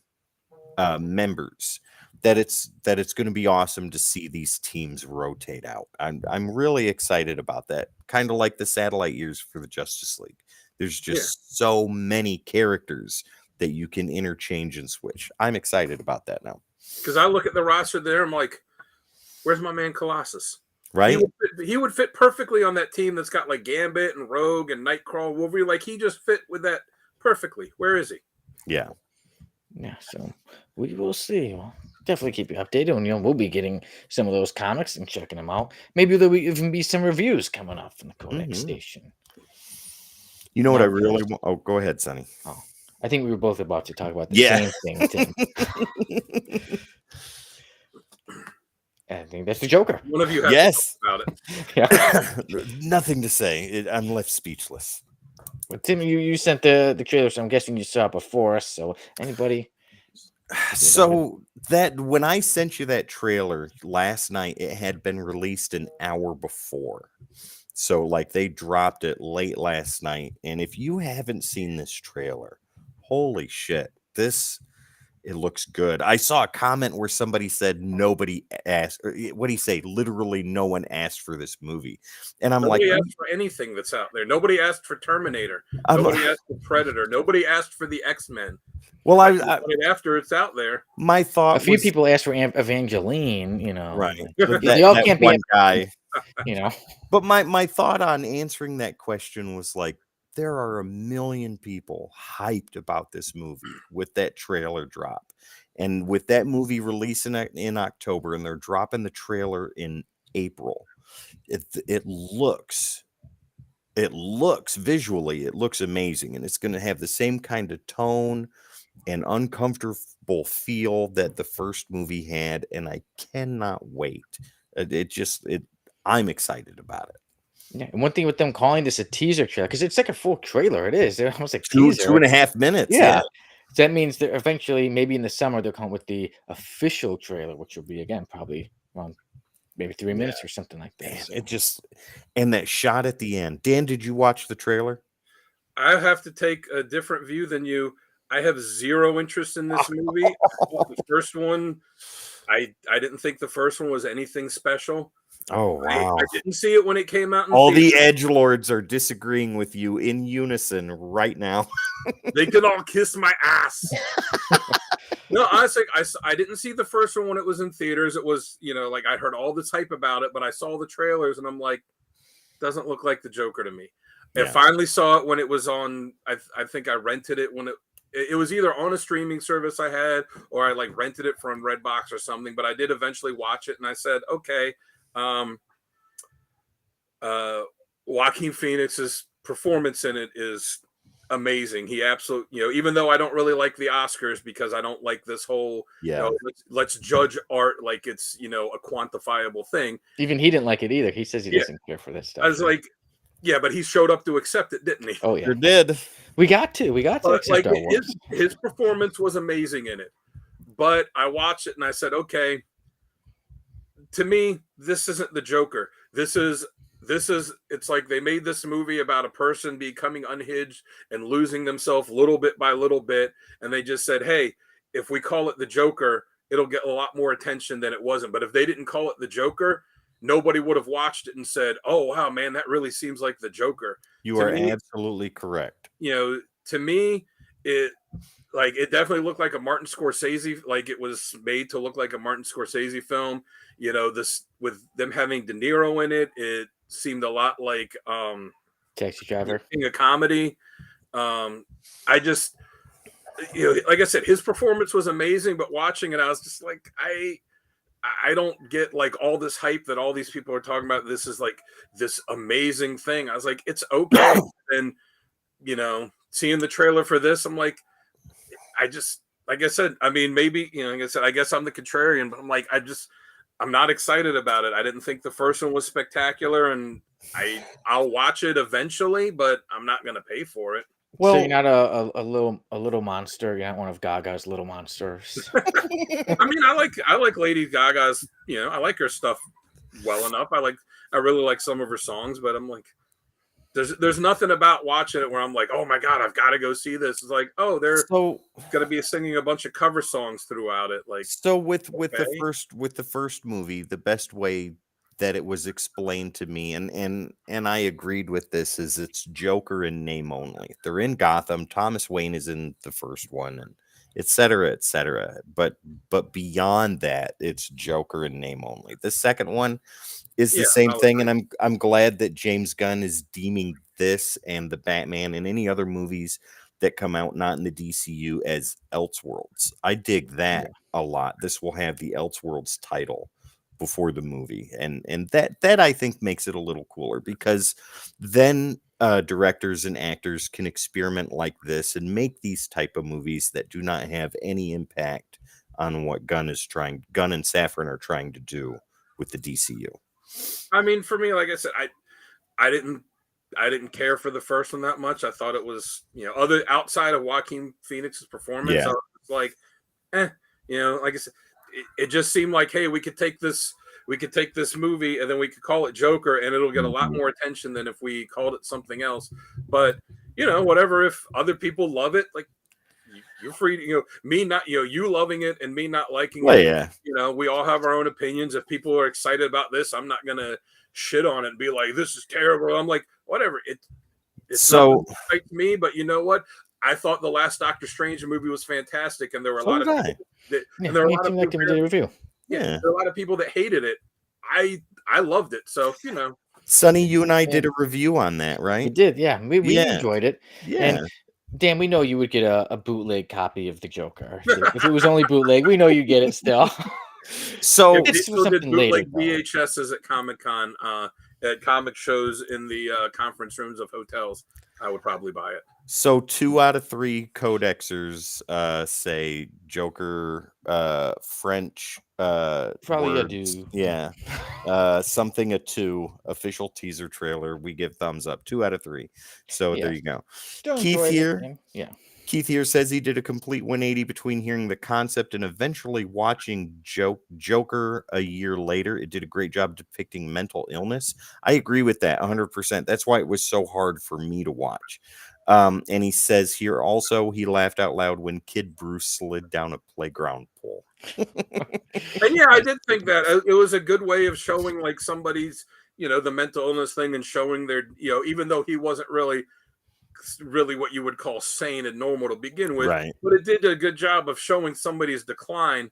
members that it's going to be awesome to see these teams rotate out. I'm really excited about that. Kind of like the satellite years for the Justice League. There's just so many characters that you can interchange and switch. I'm excited about that now. Because I look at the roster there, I'm like, where's my man Colossus? Right? He would fit perfectly on that team that's got like Gambit and Rogue and Nightcrawler, Wolverine. Like he just fit with that perfectly. Where is he? Yeah. Yeah. So we will see. We'll definitely keep you updated, and we'll be getting some of those comics and checking them out. Maybe there will even be some reviews coming up from the Codex Station. You know what I really want? Oh, go ahead, Sonny. Oh, I think we were both about to talk about the same thing, Tim. I think that's the Joker. One of you has to talk about it. Nothing to say. I'm left speechless. Well, Tim, you sent the trailer, so I'm guessing you saw it before us. So anybody So that when I sent you that trailer last night, it had been released an hour before. So like they dropped it late last night. And if you haven't seen this trailer, holy shit, it looks good. I saw a comment where somebody said nobody asked, or what do you say? Literally no one asked for this movie. And I'm Nobody like, asked for anything that's out there. Nobody asked for Terminator. I'm, Nobody asked for Predator. Nobody asked for the X-Men. well, Right after it's out there. My thought A few was, people asked for Evangeline, you know. right. Like, That, they all that can't one be, guy. you know. But my thought on answering that question was like, there are a million people hyped about this movie with that trailer drop. And with that movie releasing in October, and they're dropping the trailer in April, it looks visually, it looks amazing. And it's going to have the same kind of tone and uncomfortable feel that the first movie had. And I cannot wait. I'm excited about it. Yeah, and one thing with them calling this a teaser trailer, because it's like a full trailer. It is. They're almost like Two teaser. and a half minutes. Yeah. So that means that eventually, maybe in the summer, they'll come with the official trailer, which will be, again, probably around maybe 3 minutes or something like that. Man, So. And that shot at the end. Dan, did you watch the trailer? I have to take a different view than you. I have zero interest in this movie. The first one, I didn't think the first one was anything special. Oh, wow. I didn't see it when it came out. All the edgelords are disagreeing with you in unison right now. They can all kiss my ass. No, honestly, I didn't see the first one when it was in theaters. It was, like I heard all this hype about it, but I saw the trailers and I'm like, doesn't look like the Joker to me. I finally saw it when it was on. I think I rented it when it was either on a streaming service I had, or I like rented it from Redbox or something. But I did eventually watch it, and I said, okay. Joaquin Phoenix's performance in it is amazing. He absolutely, even though I don't really like the Oscars because I don't like this whole, let's judge art like it's, a quantifiable thing. Even he didn't like it either. He says he doesn't care for this stuff. I was like, yeah, but he showed up to accept it, didn't he? Oh yeah, sure did. We got to accept like our works. His performance was amazing in it. But I watched it and I said, okay, to me, this isn't the Joker. This is it's like they made this movie about a person becoming unhinged and losing themselves little bit by little bit, and they just said, hey, if we call it the Joker, it'll get a lot more attention than it wasn't. But if they didn't call it the Joker, nobody would have watched it and said, oh wow, man, that really seems like the Joker. You are absolutely correct. To me, it definitely looked like a Martin Scorsese, like it was made to look like a Martin Scorsese film. This with them having De Niro in it seemed a lot like Taxi Driver, a comedy. I just, like I said, his performance was amazing, but watching it, I was just like, I don't get like all this hype that all these people are talking about. This is like this amazing thing. I was like, it's okay. And seeing the trailer for this, I'm like, I just, like I said, I mean, maybe, like I said, I guess I'm the contrarian, but I'm like, I'm not excited about it. I didn't think the first one was spectacular, and I'll watch it eventually, but I'm not going to pay for it. Well, so you're not a little monster. You're not one of Gaga's little monsters. I mean, I like Lady Gaga's. I like her stuff well enough. I really like some of her songs, but I'm like, there's nothing about watching it where I'm like, oh my god, I've got to go see this. It's like, oh, they're going to be singing a bunch of cover songs throughout it. Like, so with the first movie, the best way that it was explained to me, and I agreed with this, is it's Joker in name only. They're in Gotham. Thomas Wayne is in the first one, and et cetera, et cetera. But beyond that, it's Joker in name only. The second one is the same thing, and I'm glad that James Gunn is deeming this and the Batman and any other movies that come out not in the DCU as Elseworlds. I dig that a lot. This will have the Elseworlds title before the movie, and that I think makes it a little cooler, because then directors and actors can experiment like this and make these type of movies that do not have any impact on what Gunn and Safran are trying to do with the DCU. I mean, for me, like I said, I didn't care for the first one that much. I thought it was, other outside of Joaquin Phoenix's performance, I was like, You know, like I said, it just seemed like, hey, we could take this movie and then we could call it Joker and it'll get a lot more attention than if we called it something else. But you know, whatever. If other people love it, like you're free to, me not, you loving it and me not liking Well, it. yeah. You know, we all have our own opinions. If people are excited about this, I'm not gonna shit on it and be like, this is terrible. I'm like, whatever. It's So not like me, but you know what? I thought the last Doctor Strange movie was fantastic, and there were a So lot of did I. people that, Yeah, and there were a me lot too, of like people, we did a review. yeah, Yeah. there were a lot of people that hated it. I loved it, so you know. Sonny, you and I did a review on that, We right? did, yeah. We Yeah. enjoyed it. Yeah. And Dan, we know you would get a bootleg copy of the Joker. If it was only bootleg, we know you get it still. So If This they was still did something later, bootleg though. VHSs at Comic-Con, at comic shows in the conference rooms of hotels, I would probably buy it. So 2 out of 3 codexers say Joker French Probably a words. do. Yeah. Something a 2 official teaser trailer. We give thumbs up. 2 out of 3. So Yeah. there you go. Still Keith enjoyed here. it. Yeah. Keith here says he did a complete 180 between hearing the concept and eventually watching Joker a year later. It did a great job depicting mental illness. I agree with that 100%. That's why it was so hard for me to watch. And he says here also he laughed out loud when Kid Bruce slid down a playground pole. And yeah, I did think that it was a good way of showing like somebody's, the mental illness thing and showing their, even though he wasn't really what you would call sane and normal to begin with, Right. but it did a good job of showing somebody's decline.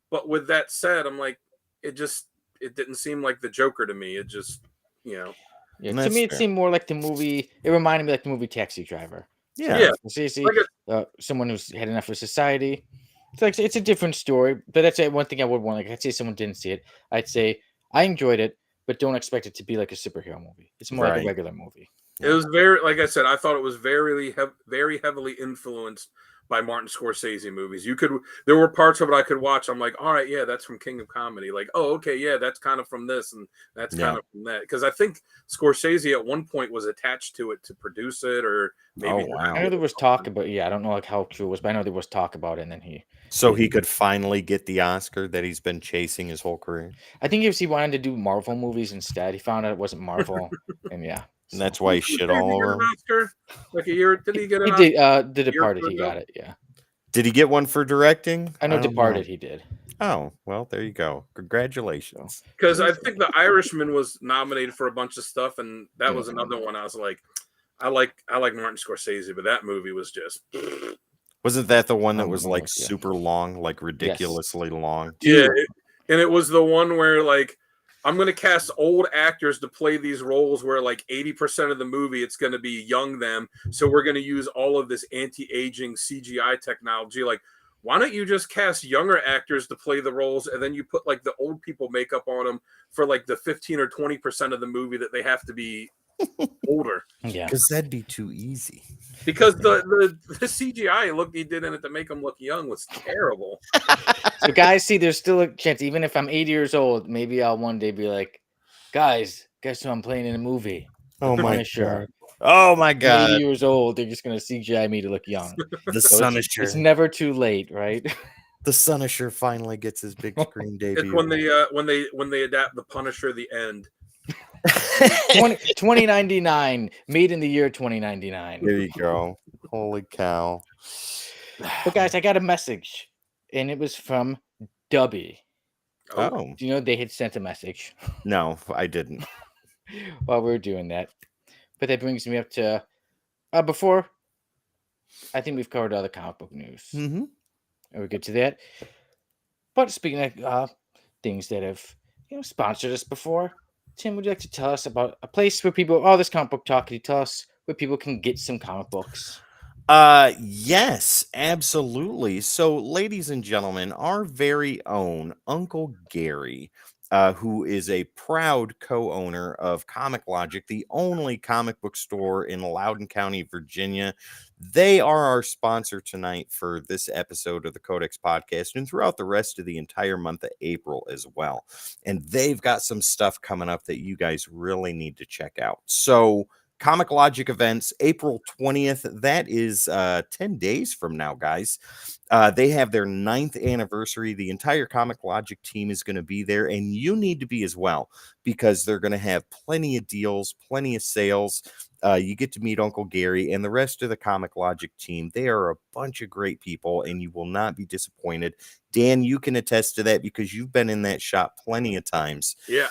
But with that said, I'm like, it didn't seem like the Joker to me. It just, Yeah, And to that's me, it fair. seemed more like the movie. It reminded me like the movie Taxi Driver. Yeah. Sissy, like someone who's had enough of society. It's like it's a different story, but that's one thing I would want. Like, I'd say someone didn't see it, I'd say I enjoyed it, but don't expect it to be like a superhero movie. It's more like Right. a regular movie. it was very, like I said, I thought it was very heavily influenced by Martin Scorsese movies. There were parts of it I could watch. I'm like, all right, yeah, that's from King of Comedy. Like, oh, okay, yeah, that's kind of from this, and that's kind of from that. Because I think Scorsese at one point was attached to it to produce it, or maybe. Oh, wow. I know there was talk about, I don't know like how true it was, but I know there was talk about it, and then So he could finally get the Oscar that he's been chasing his whole career. I think he wanted to do Marvel movies instead. He found out it wasn't Marvel, and And that's why he shit Did he all get over an him. Oscar? Like a year? Did he get an he Oscar? did. The Departed, he got it. Yeah, Did he get one for directing? I know don't Departed, he did. Oh, well, there you go. Congratulations. Because I think The Irishman was nominated for a bunch of stuff, and that was another one. I was like, I like Martin Scorsese, but that movie was just. Wasn't that the one that Oh, was no, like yeah. super long, like ridiculously long? Yeah, and it was the one where like I'm going to cast old actors to play these roles where like 80% of the movie it's going to be young them. So we're going to use all of this anti-aging CGI technology. Like, why don't you just cast younger actors to play the roles and then you put like the old people makeup on them for like the 15 or 20% of the movie that they have to be older? Yeah, Because that'd be too easy. Because the CGI look he did in it to make them look young was terrible. so guys, see, there's still a chance. Even if I'm 80 years old, maybe I'll one day be like, guys, guess who I'm playing in a movie? Oh my Punisher. god. Oh my I'm 80 god. years old. They're just gonna CGI me to look young. The So it's never too late, right? The Punisher finally gets his big screen debut. It's when they adapt the Punisher the end. 2099, made in the year 2099. There you go. Holy cow. But guys, I got a message, and it was from Dubby. Oh. Do you know they had sent a message No, I didn't. while we were doing that? But that brings me up to before. I think we've covered all the comic book news. Mm-hmm. Are we good to that? But speaking of things that have sponsored us before, Tim, would you like to tell us about a place where people, all this comic book talk, can you tell us where people can get some comic books? Yes, absolutely. So, ladies and gentlemen, our very own Uncle Gary, who is a proud co-owner of Comic Logic, the only comic book store in Loudoun County, Virginia. They are our sponsor tonight for this episode of the Codex Podcast and throughout the rest of the entire month of April as well. And they've got some stuff coming up that you guys really need to check out. So Comic Logic events, April 20th. That is 10 days from now, guys. They have their 9th anniversary. The entire Comic Logic team is going to be there, and you need to be as well, because they're going to have plenty of deals, plenty of sales. You get to meet Uncle Gary and the rest of the Comic Logic team. They are a bunch of great people, and you will not be disappointed. Dan, you can attest to that because you've been in that shop plenty of times. Yeah.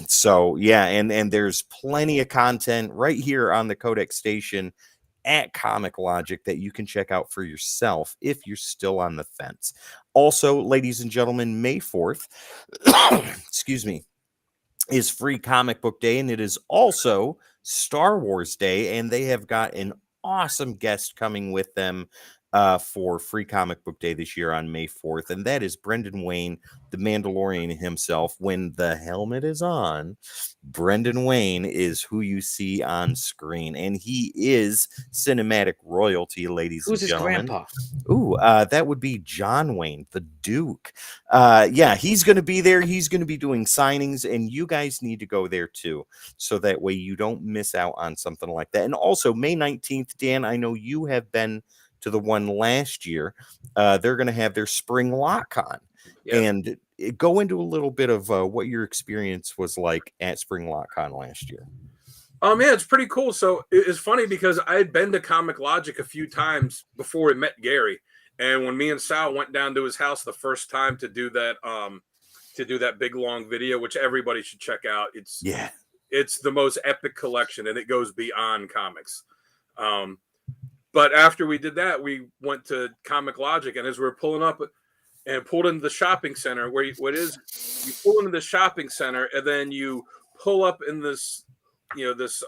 So yeah, and there's plenty of content right here on the Codex Station at Comic Logic that you can check out for yourself if you're still on the fence. Also, ladies and gentlemen, May 4th, excuse me, is Free Comic Book Day, and it is also Star Wars Day, and they have got an awesome guest coming with them for Free Comic Book Day this year on May 4th, and that is Brendan Wayne, the Mandalorian himself. When the helmet is on, Brendan Wayne is who you see on screen, and he is cinematic royalty, ladies Who's and his gentlemen. grandpa? Ooh, that would be John Wayne, the Duke. Yeah, he's going to be there. He's going to be doing signings, and you guys need to go there too, so that way you don't miss out on something like that. And also, May 19th, Dan, I know you have been to the one last year. They're going to have their spring lock-on. Yeah. And go into a little bit of what your experience was like at Spring LockCon last year. Yeah, it's pretty cool. So it's funny because I had been to Comic Logic a few times before we met Gary, and when me and Sal went down to his house the first time to do that big long video, which everybody should check out. It's the most epic collection, and it goes beyond comics. But after we did that, we went to Comic Logic, and as we were pulling up and pulled into the shopping center, where you pull into the shopping center, and then you pull up in this, this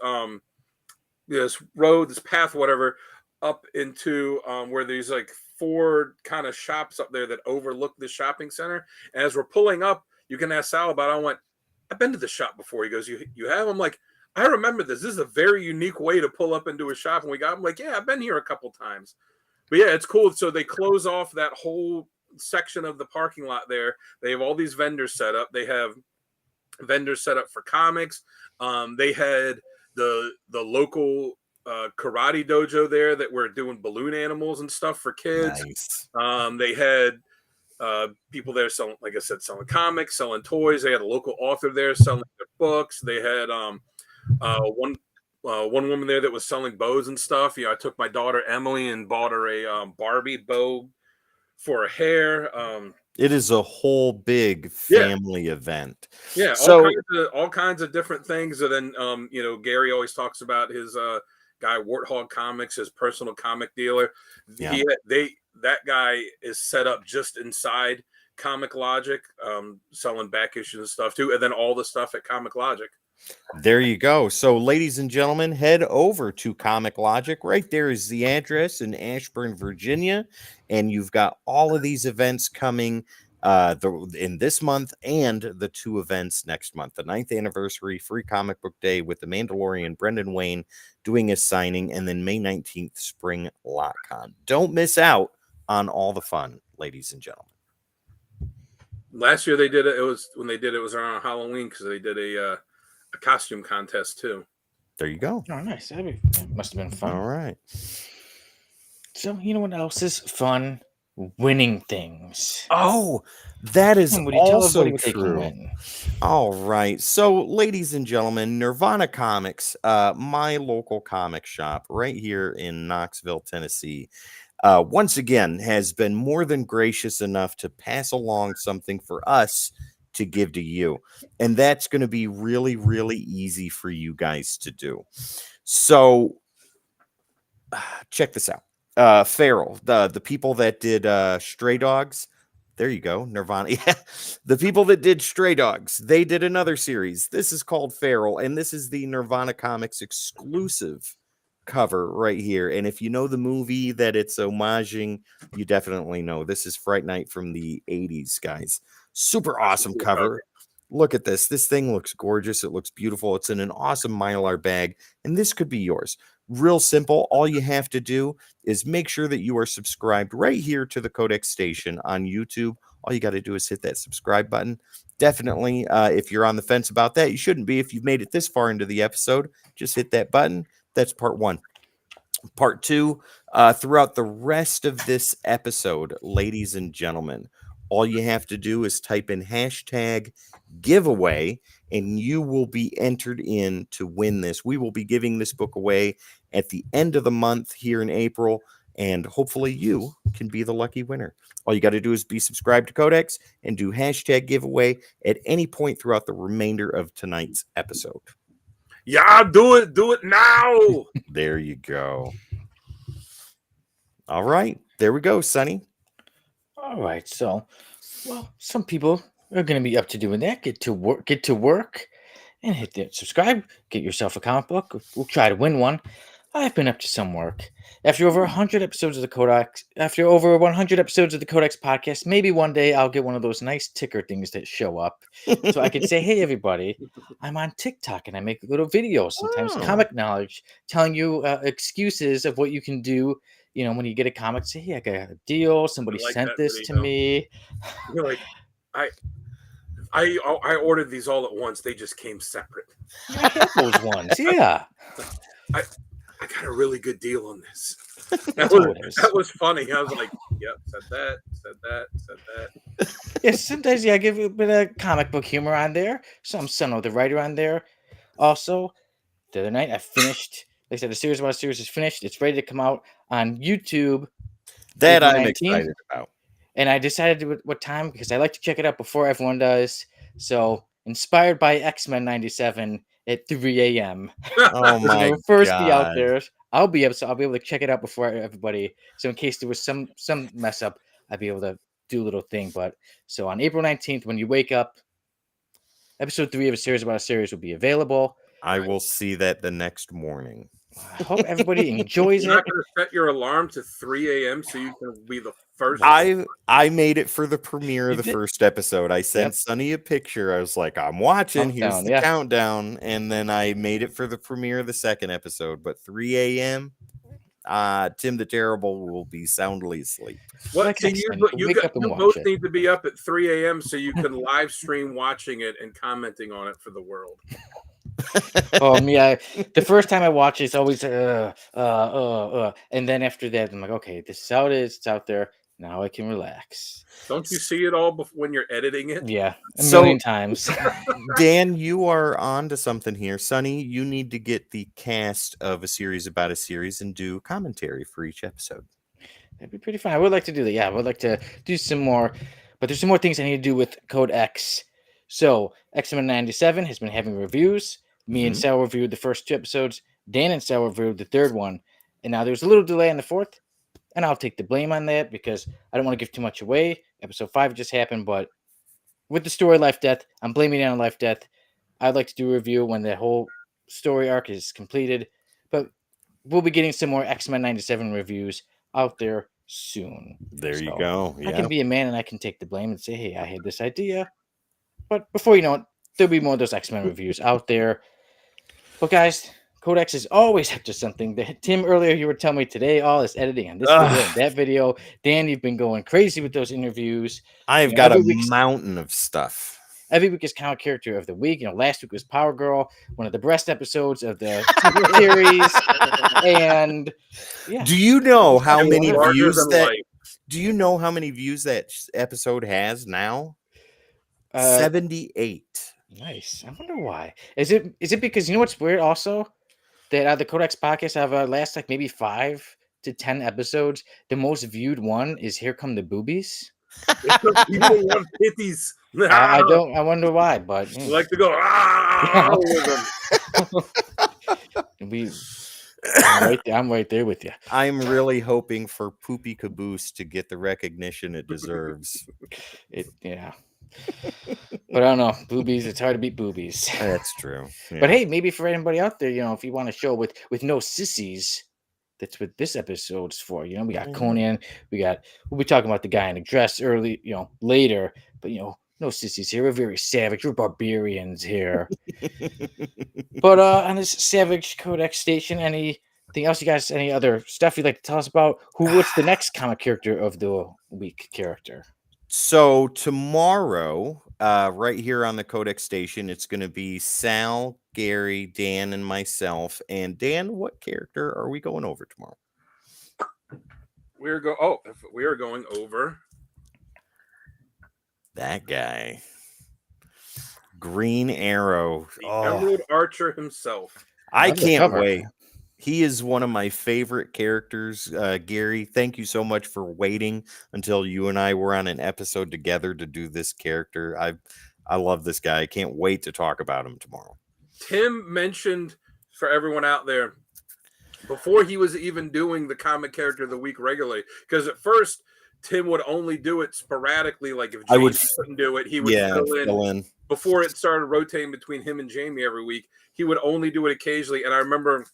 road, this path, whatever, up into where there's like 4 kind of shops up there that overlook the shopping center. And as we're pulling up, you can ask Sal about it. I went, I've been to the shop before. He goes, you have? I'm like, I remember this. This is a very unique way to pull up into a shop. And I'm like, yeah, I've been here a couple times. But yeah, it's cool. So they close off that whole section of the parking lot there. They have all these vendors set up. They have vendors set up for comics. They had the local karate dojo there that were doing balloon animals and stuff for kids. Nice. They had people there selling, like I said, selling comics, selling toys. They had a local author there selling their books. They had one woman there that was selling bows and stuff. I took my daughter Emily and bought her a Barbie bow for her hair. It is a whole big family event. Yeah, so all kinds of different things. And then Gary always talks about his guy Warthog Comics, his personal comic dealer. Yeah. That guy is set up just inside Comic Logic, selling back issues and stuff too, and then all the stuff at Comic Logic. There you go. So, ladies and gentlemen, head over to Comic Logic. Right there is the address in Ashburn, Virginia, and you've got all of these events coming in this month and the 2 events next month. The 9th anniversary Free Comic Book Day with the Mandalorian Brendan Wayne doing his signing, and then May 19th Spring LockCon. Don't miss out on all the fun, ladies and gentlemen. Last year they did it. It was around Halloween because they did a costume contest too. There you go. Oh, nice. That must have been fun. All right. So, you know what else is fun? Winning things. Oh, that is also true. All right. So, ladies and gentlemen, Nirvana Comics, my local comic shop right here in Knoxville, Tennessee, once again has been more than gracious enough to pass along something for us to give to you. And that's going to be really, really easy for you guys to do. So check this out. Feral, the people that did Stray Dogs. There you go. Nirvana. Yeah. The people that did Stray Dogs, they did another series. This is called Feral, and this is the Nirvana Comics exclusive cover right here. And if you know the movie that it's homaging, you definitely know. This is Fright Night from the 80s, guys. Super awesome cover. Look at this. This thing looks gorgeous. It looks beautiful. It's in an awesome Mylar bag, and this could be yours. Real simple. All you have to do is make sure that you are subscribed right here to the Codex Station on YouTube. all you got to do is hit that subscribe button. Definitely, if you're on the fence about that, you shouldn't be. If you've made it this far into the episode, just hit that button. That's part one. Part two, throughout the rest of this episode, ladies and gentlemen, all you have to do is type in hashtag giveaway and you will be entered in to win this. We will be giving this book away at the end of the month here in April, and hopefully you can be the lucky winner. All you got to do is be subscribed to Codex and do hashtag giveaway at any point throughout the remainder of tonight's episode. Yeah, do it now. There you go. All right, there we go, Sonny. All right, so, well, some people are going to be up to doing that. Get to work, and hit that subscribe. Get yourself a comic book. We'll try to win one. I've been up to some work. After over 100 episodes of the Codex podcast, maybe one day I'll get one of those nice ticker things that show up, so I can say, "Hey, everybody, I'm on TikTok and I make little videos, sometimes comic knowledge, telling you excuses of what you can do." You know, when you get a comic, say, "Hey, I got a deal. Somebody like sent that this to video. me." You're like, I ordered these all at once. They just came separate. I have those ones, yeah. I got a really good deal on this. That's how it is. That was funny. I was like, yep, said that. Yeah, sometimes I give a bit of comic book humor on there. Some Sonny the writer on there. Also, the other night I finished. Like I said, the series about a series is finished. It's ready to come out on YouTube. That April I'm 19th. excited about. And I decided what time because I like to check it out before everyone does. So, inspired by X-Men 97 at 3 a.m. Oh my It'll first be out God. there. I'll be able to check it out before everybody. So in case there was some mess up, I'd be able to do a little thing. But so on April 19th, when you wake up, episode 3 of a series about a series will be available. I will see that the next morning. I hope everybody enjoys You're it. not going to set your alarm to 3 a.m. so you can be the first. I made it for the premiere of You the did? first episode. I sent Yep. Sonny a picture. I was like, I'm watching. Here's Countdown, the yeah. countdown. And then I made it for the premiere of the second episode. But 3 a.m., Tim the Terrible will be soundly asleep. What Like can X-Men, you wake up and watch both it. need to be up at 3 a.m. so you can live stream watching it and commenting on it for the world. Yeah. The first time I watch it, it's always and then after that, I'm like, okay, this is how it is. It's out there. Now I can relax. Don't you see it all when you're editing it? Yeah, a So- million times. Dan, you are on to something here. Sonny, you need to get the cast of a series about a series and do commentary for each episode. That'd be pretty fun. I would like to do that. Yeah, I would like to do some more, but there's some more things I need to do with Code X. So X-Men 97 has been having reviews. Me and Sal reviewed the first 2 episodes. Dan and Sal reviewed the third one. And now there's a little delay on the fourth. And I'll take the blame on that because I don't want to give too much away. Episode 5 just happened, but with the story Life Death, I'm blaming it on Life Death. I'd like to do a review when the whole story arc is completed. But we'll be getting some more X-Men 97 reviews out there soon. There you So, go. I Yeah. can be a man and I can take the blame and say, hey, I had this idea. But before you know it, there'll be more of those X-Men reviews out there. But guys, Codex is always up to something. Tim, earlier you were telling me today, all this editing on this video and that video. Dan, you've been going crazy with those interviews. I've Yeah, got a every week's- mountain of stuff. Every week is comic character of the week. You know, last week was Power Girl, one of the best episodes of the series. And yeah, Do you know how It was many larger views than that? life. Do you know how many views that episode has now? 78. nice. I wonder why. Is it because you know what's weird also? That the Codex podcast have last like maybe 5 to 10 episodes. The most viewed one is Here Come the Boobies. People want pitties. I don't. I wonder why, but You like to go with them. I'm right there with you. I'm really hoping for Poopy Caboose to get the recognition it deserves. Yeah. But I don't know. Boobies. It's hard to beat boobies. That's true. Yeah. But hey, maybe for anybody out there, you know, if you want a show with no sissies, that's what this episode's for. You know, we got Conan. We'll be talking about the guy in the dress early, you know, later. But you know, no sissies here. We're very savage. We're barbarians here. But on this Savage Codex station, anything else you guys? Any other stuff you'd like to tell us about? What's the next comic character of the week character? So tomorrow, right here on the Codex station, it's going to be Sal, Gary, Dan, and myself. And Dan, what character are we going over tomorrow? We are going over That guy, Green Arrow. the Oh, Emerald Archer himself. I Love the can't cover. wait. He is one of my favorite characters. Gary, thank you so much for waiting until you and I were on an episode together to do this character. I love this guy. I can't wait to talk about him tomorrow. Tim mentioned for everyone out there before he was even doing the comic character of the week regularly, because at first Tim would only do it sporadically. Like if I would Jamie couldn't do it, he would fill in. Before it started rotating between him and Jamie every week, he would only do it occasionally. And I remember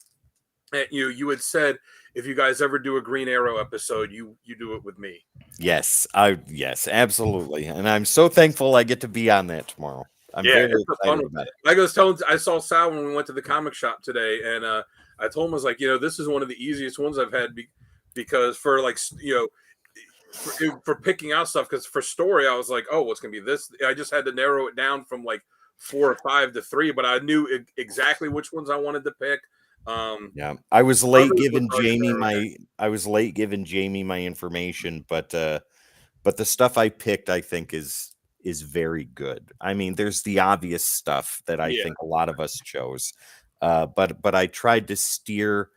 you had said, if you guys ever do a Green Arrow episode, you do it with me. Yes, yes, absolutely. And I'm so thankful I get to be on that tomorrow. I'm very excited about it. I saw Sal when we went to the comic shop today, and I told him, I was like, this is one of the easiest ones I've had because for like, for picking out stuff, because for story, I was like, oh, what's going to be this? I just had to narrow it down from like 4 or 5 to 3, but I knew exactly which ones I wanted to pick. Yeah, I was late giving Jamie my information, but the stuff I picked, I think is very good. I mean, there's the obvious stuff that I think a lot of us chose, but I tried to steer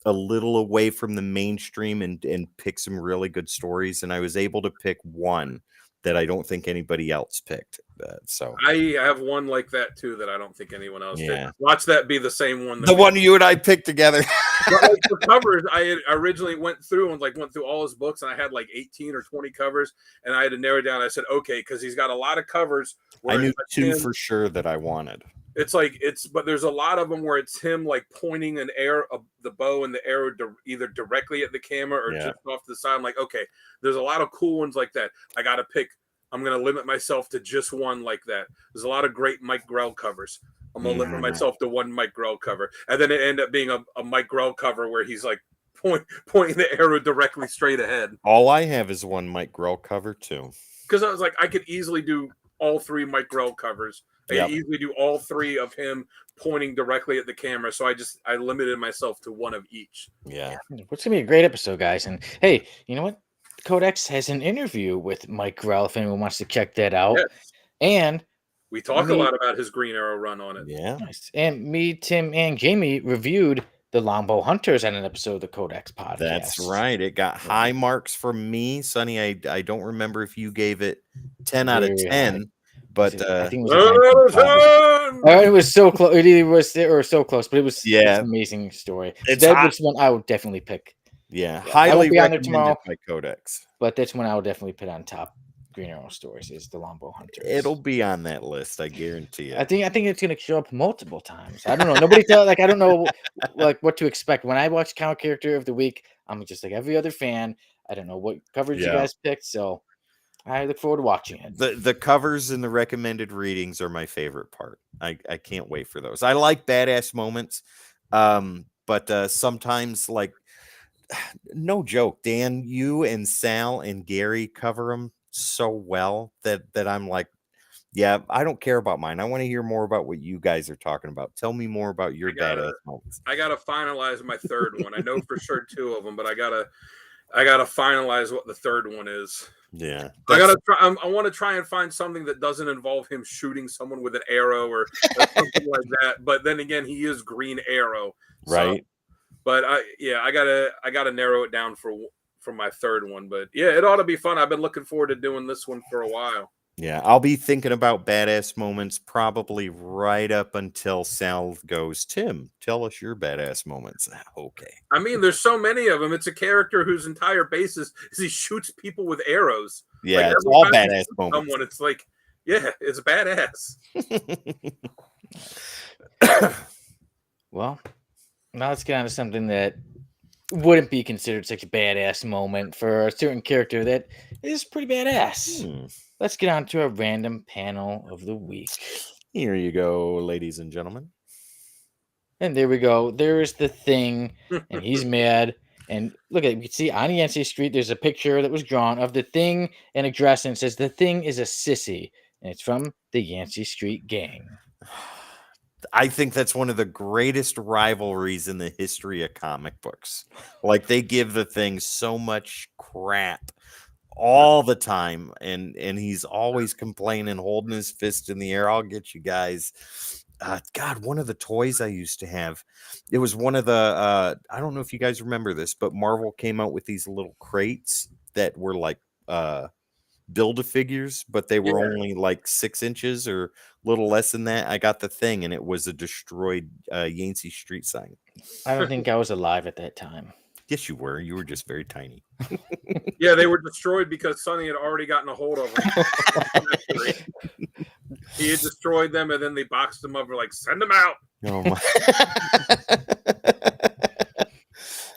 a little away from the mainstream and pick some really good stories, and I was able to pick one that I don't think anybody else picked. So I have one like that too that I don't think anyone else did. Watch that be the same one. The one you and I picked together. Like the covers, I originally went through all his books, and I had like 18 or 20 covers, and I had to narrow down. I said, okay, because he's got a lot of covers. I knew 2 for sure that I wanted. But there's a lot of them where it's him like pointing the bow and the arrow either directly at the camera or just off to the side. I'm like, okay, there's a lot of cool ones like that. I got to pick. I'm going to limit myself to just one like that. There's a lot of great Mike Grell covers. I'm going to limit myself to one Mike Grell cover. And then it ended up being a Mike Grell cover where he's like pointing the arrow directly straight ahead. All I have is one Mike Grell cover too. Because I was like, I could easily do all 3 Mike Grell covers. I could easily do all 3 of him pointing directly at the camera. So I limited myself to one of each. Yeah. What's going to be a great episode, guys. And hey, you know what? Codex has an interview with Mike Grell if anyone wants to check that out. Yes. And we talk a lot about his Green Arrow run on it. Yeah. Nice. And me, Tim, and Jamie reviewed the Longbow Hunters on an episode of the Codex podcast. That's right. It got high marks from me. Sonny, I don't remember if you gave it 10 out of 10. But I think it was so close. It either was or so close, but it was it's an amazing story. That's one I would definitely pick. Yeah, highly recommended by Codex. But that's one I would definitely put on top. Green Arrow stories is the Longbow Hunters. It'll be on that list, I guarantee it. I think it's gonna show up multiple times. I don't know. I don't know what to expect. When I watch Comic Character of the Week, I'm just like every other fan. I don't know what coverage you guys picked, so I look forward to watching it. The covers and the recommended readings are my favorite part. I can't wait for those. I like badass moments. But sometimes, like, no joke, Dan, you and Sal and Gary cover them so well that I'm like, yeah, I don't care about mine. I want to hear more about what you guys are talking about. Tell me more about your badass moments. I gotta finalize my third one. I know for sure 2 of them, but I gotta finalize what the third one is. Yeah, I gotta try. I want to try and find something that doesn't involve him shooting someone with an arrow or something like that. But then again, he is Green Arrow, right? But I gotta narrow it down for my third one. But yeah, it ought to be fun. I've been looking forward to doing this one for a while. Yeah, I'll be thinking about badass moments probably right up until Sal goes, Tim, tell us your badass moments. Okay. I mean, there's so many of them. It's a character whose entire basis is he shoots people with arrows. Yeah, it's all badass moments. It's like, yeah, it's badass. Well, now let's get on to something that wouldn't be considered such a badass moment for a certain character that is pretty badass. Let's get on to a random panel of the week. Here you go, ladies and gentlemen. And there we go. There is the Thing, and he's mad. And look at, you can see on Yancey Street, there's a picture that was drawn of the Thing and a dress, and it says the Thing is a sissy, and it's from the Yancey Street Gang. I think that's one of the greatest rivalries in the history of comic books. Like, they give the Thing so much crap all the time, and he's always complaining, holding his fist in the air. I'll get you guys. God, one of the toys I used to have, it was one of the I don't know if you guys remember this, but Marvel came out with these little crates that were like Build-A-Figures, but they were only like 6 inches or a little less than that. I got the Thing, and it was a destroyed Yancey Street sign. I don't think I was alive at that time. Yes, you were. You were just very tiny. Yeah, they were destroyed because Sonny had already gotten a hold of them. He had destroyed them, and then they boxed them up. We're like, send them out. Oh my!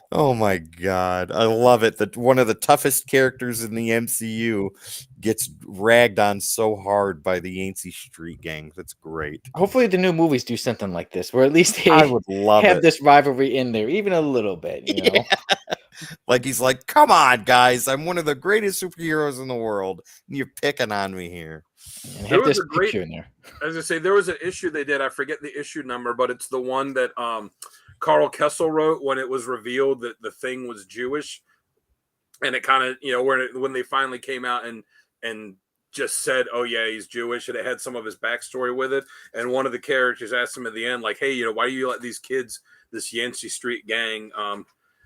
Oh my God, I love it that one of the toughest characters in the MCU gets ragged on so hard by the Yancey Street Gang. That's great. Hopefully, the new movies do something like this, where at least I they would love have it. this rivalry in there, even a little bit. You know, Like, he's like, "Come on, guys! I'm one of the greatest superheroes in the world, and you're picking on me here." and There have was this a great- picture in there. As I say, there was an issue they did. I forget the issue number, but it's the one that Carl Kessel wrote when it was revealed that the Thing was Jewish, and it kind of, when they finally came out and just said, "Oh yeah, he's Jewish," and it had some of his backstory with it. And one of the characters asked him at the end, like, "Hey, why do you let these kids, this Yancey Street gang,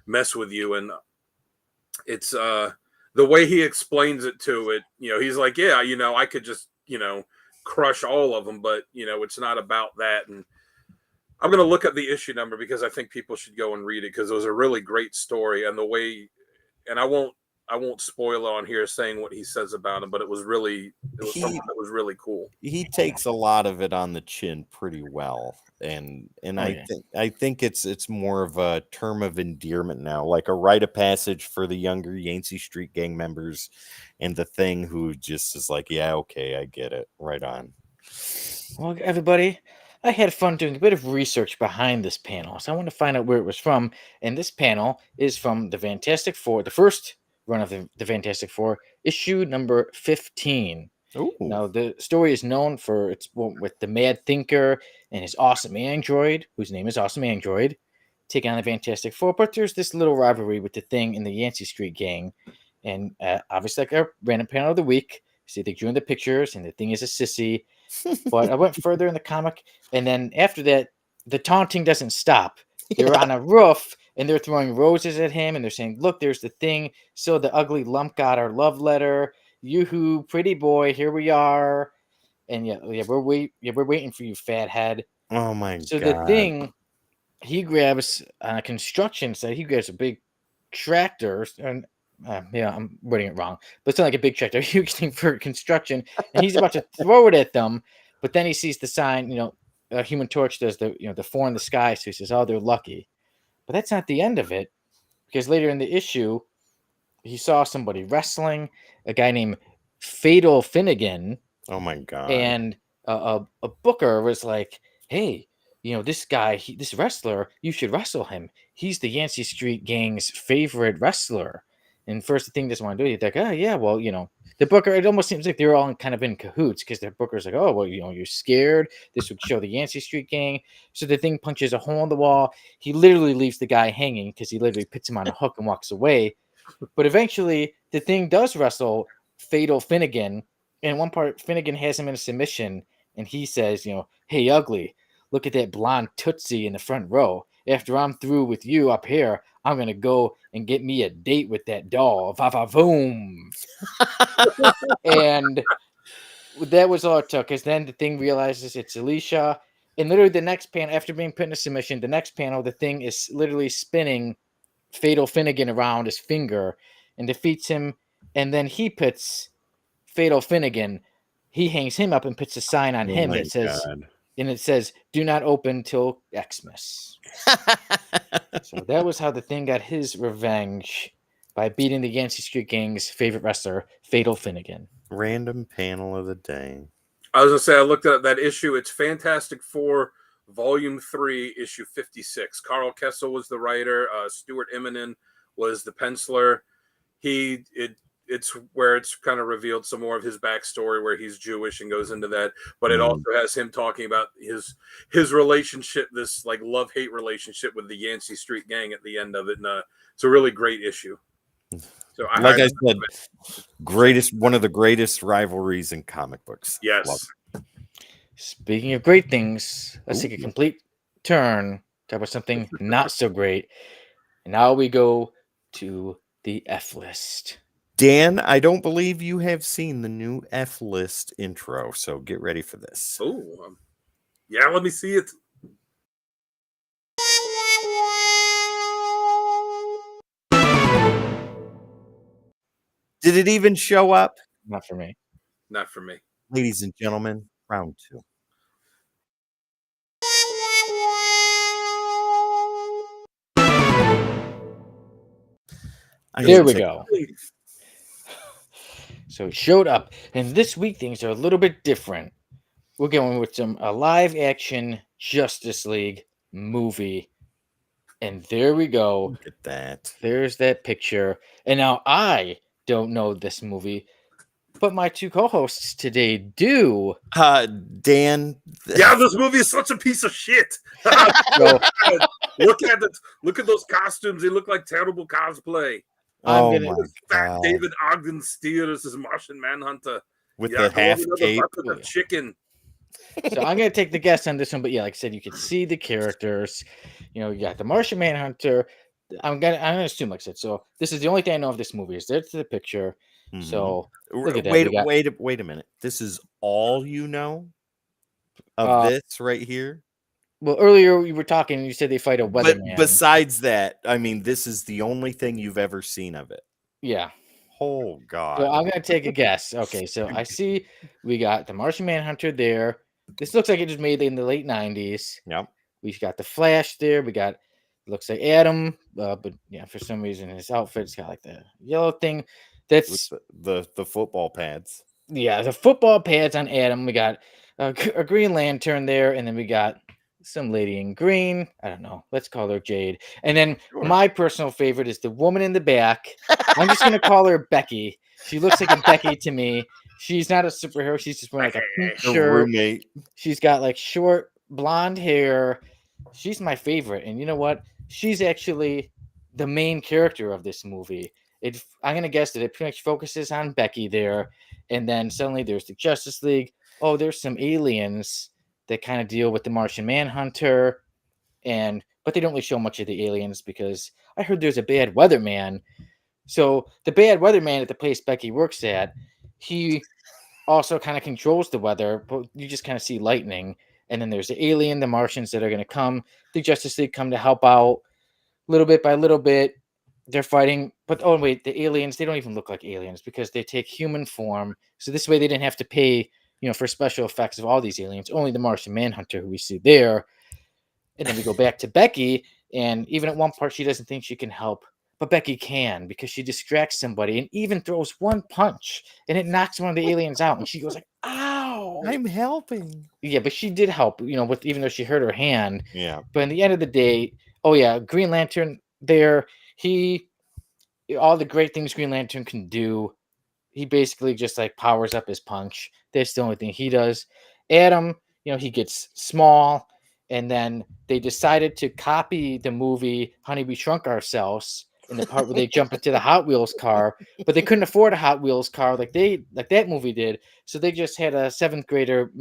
mess with you?" And it's the way he explains it to it. He's like, "Yeah, I could just crush all of them, but it's not about that." And I'm going to look up the issue number because I think people should go and read it, because it was a really great story, and the way, and I won't spoil it on here saying what he says about him, but it was something that was really cool. He takes a lot of it on the chin pretty well, and I think it's more of a term of endearment now, like a rite of passage for the younger Yancey Street Gang members, and the Thing who just is like, yeah, okay, I get it, right on. Well, everybody, I had fun doing a bit of research behind this panel, so I want to find out where it was from. And this panel is from the Fantastic Four, the first run of the Fantastic Four, issue number 15. Ooh. Now, the story is known for its with the Mad Thinker and his awesome android, whose name is Awesome Android, taking on the Fantastic Four. But there's this little rivalry with the Thing and the Yancey Street Gang. And obviously, like our random panel of the week, see, they drew in the pictures, and the Thing is a sissy. But I went further in the comic, and then after that, the taunting doesn't stop. They're on a roof, and they're throwing roses at him, and they're saying, "Look, there's the Thing. So the ugly lump got our love letter. Yoo-hoo, pretty boy, here we are." And we're waiting for you, fathead. Oh my God. So the Thing, he grabs on a construction site. He grabs a big tractor, and I'm wording it wrong, but it's not like a big tractor, a huge thing for construction, and he's about to throw it at them, but then he sees the sign. Human Torch does the four in the sky, so he says, "Oh, they're lucky." But that's not the end of it, because later in the issue, he saw somebody wrestling, a guy named Fatal Finnegan. Oh my God. And a booker was like, "Hey, this guy, this wrestler, you should wrestle him. He's the Yancey Street Gang's favorite wrestler." And first, the Thing doesn't want to do it. He's like, "Oh yeah, well, the booker." It almost seems like they're all kind of in cahoots, because the booker's like, "Oh well, you're scared. This would show the Yancey Street Gang." So the Thing punches a hole in the wall. He literally leaves the guy hanging, because he literally puts him on a hook and walks away. But eventually, the Thing does wrestle Fatal Finnegan. And one part, Finnegan has him in a submission, and he says, "Hey, ugly, look at that blonde Tootsie in the front row. After I'm through with you up here, I'm going to go and get me a date with that doll. Va-va-voom." And that was all it took, because then the Thing realizes it's Alicia. And literally the next panel, after being put in a submission, the next panel, the Thing is literally spinning Fatal Finnegan around his finger and defeats him. And then he puts Fatal Finnegan, he hangs him up and puts a sign on him that says, and it says, "Do not open till Xmas." So that was how the Thing got his revenge, by beating the Yancey Street Gang's favorite wrestler, Fatal Finnegan. Random panel of the day. I was gonna say, I looked at that issue. It's Fantastic Four, Volume 3, Issue 56. Carl Kessel was the writer. Stuart Eminem was the penciler. It's where it's kind of revealed some more of his backstory, where he's Jewish and goes into that. But it also has him talking about his relationship, this like love-hate relationship with the Yancey Street Gang at the end of it, and it's a really great issue. So like I said, one of the greatest rivalries in comic books. Yes. Speaking of great things, let's take a complete turn, talk about something not so great. And now we go to the F list. Dan, I don't believe you have seen the new F list intro, so get ready for this. Oh, yeah, let me see it. Did it even show up? Not for me. Not for me. Ladies and gentlemen, round 2. There we go. So it showed up, and this week things are a little bit different. We're going with a live action Justice League movie. And there we go. Look at that. There's that picture. And now I don't know this movie, but my two co-hosts today do. Dan. Yeah, this movie is such a piece of shit. Look at it. Look at those costumes. They look like terrible cosplay. Oh my God. David Ogden Stier is his Martian Manhunter. With the half cape. Chicken. So I'm gonna take the guess on this one, but yeah, like I said, you can see the characters. You know, you got the Martian Manhunter. I'm gonna assume, like I said. So this is the only thing I know of this movie. Is there's the picture. Mm-hmm. So look at that. Wait a minute. This is all you know of this right here. Well, earlier we were talking, and you said they fight a weatherman. But besides that, I mean, this is the only thing you've ever seen of it. Yeah. Oh God. So I'm gonna take a guess. Okay, so I see we got the Martian Manhunter there. This looks like it was made in the late 90s. Yep. We've got the Flash there. We got looks like Adam, but yeah, for some reason his outfit's got like the yellow thing. That's the football pads. Yeah, the football pads on Adam. We got a Green Lantern there, and then we got some lady in green. I don't know. Let's call her Jade. And then my personal favorite is the woman in the back. I'm just gonna call her Becky. She looks like a Becky to me. She's not a superhero. She's just wearing like a pink shirt. Roommate. She's got like short blonde hair. She's my favorite. And you know what? She's actually the main character of this movie. I'm going to guess that it pretty much focuses on Becky there. And then suddenly there's the Justice League. Oh, there's some aliens that kind of deal with the Martian Manhunter. But they don't really show much of the aliens because I heard there's a bad weatherman. So the bad weatherman at the place Becky works at, he also kind of controls the weather, but you just kind of see lightning. And then there's the alien, the Martians that are going to come. The Justice League come to help out little bit by little bit. They're fighting. But, oh, wait, the aliens, they don't even look like aliens because they take human form. So this way they didn't have to pay, for special effects of all these aliens. Only the Martian Manhunter who we see there. And then we go back to Becky. And even at one part, she doesn't think she can help. But Becky can because she distracts somebody and even throws one punch and it knocks one of the aliens out. And she goes like, ow. I'm helping. Yeah, but she did help, with even though she hurt her hand. Yeah. But in the end of the day, oh yeah, Green Lantern there, all the great things Green Lantern can do, he basically just like powers up his punch. That's the only thing he does. Adam, he gets small. And then they decided to copy the movie Honey, We Shrunk Ourselves in the part where they jump into the Hot Wheels car, but they couldn't afford a Hot Wheels car like that movie did. So they just had a 7th grader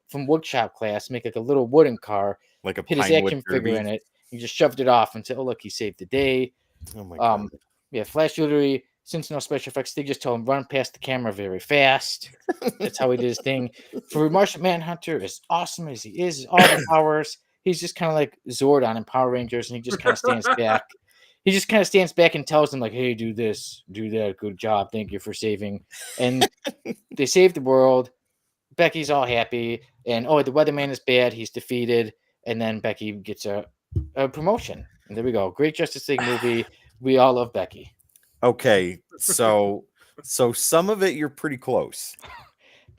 from woodshop class, make like a little wooden car, like a hit his action figure in it. He just shoved it off and said, oh, look, he saved the day. Oh my God. Yeah, Flash jewelry, since no special effects, they just told him run past the camera very fast. That's how he did his thing. For Martian Manhunter, as awesome as he is, all the powers, he's just kind of like Zordon in Power Rangers, and he just kind of stands back. He just kind of stands back and tells them, like, hey, do this, do that. Good job. Thank you for saving. And they save the world. Becky's all happy. And, the weatherman is bad. He's defeated. And then Becky gets a promotion. And there we go. Great Justice League movie. We all love Becky. Okay. So some of it you're pretty close.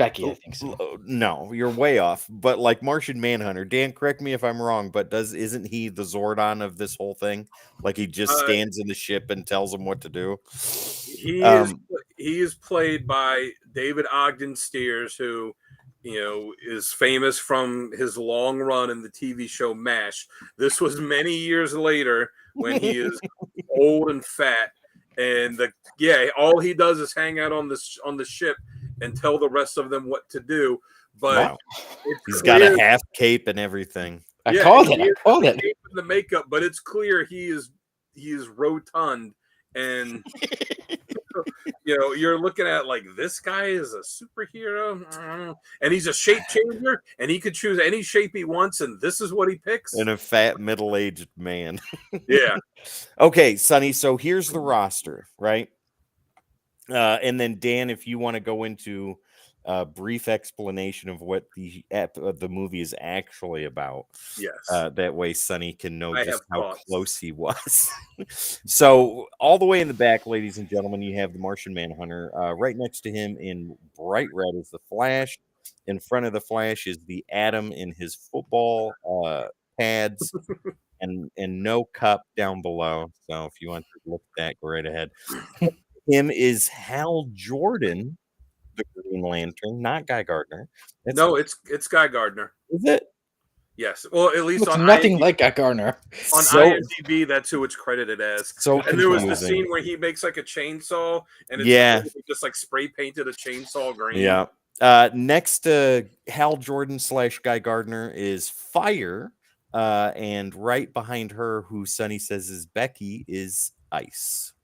Becky, I think so. No, you're way off. But like Martian Manhunter, Dan, correct me if I'm wrong, but isn't he the Zordon of this whole thing? Like he just stands in the ship and tells them what to do. He is played by David Ogden Stiers, who is famous from his long run in the TV show MASH. This was many years later when he is old and fat, and all he does is hang out on the ship and tell the rest of them what to do. But wow. He's got a half cape and everything. I called it. Cape and the makeup, but it's clear he is rotund, and you're looking at like, this guy is a superhero, and he's a shape changer, and he could choose any shape he wants, and this is what he picks. And a fat middle-aged man. Yeah. Okay, Sonny. So here's the roster, right? And then Dan, if you want to go into a brief explanation of what the movie is actually about, yes, that way Sonny can know just how thoughts. Close he was. So all the way in the back, ladies and gentlemen, you have the Martian Manhunter. Right next to him in bright red is the Flash. In front of the Flash is the Atom in his football pads. And no cup down below. So if you want to look at that, go right ahead. Him is Hal Jordan, the Green Lantern, not Guy Gardner. It's Guy Gardner. Is it? Yes. Well, at least Looks on nothing IMDb, like Guy Gardner. on IMDb, that's who it's credited as. So and there was the scene where he makes like a chainsaw, and it's just like spray painted a chainsaw green. Yeah. Next to Hal Jordan / Guy Gardner is Fire. And right behind her, who Sonny says is Becky, is Ice.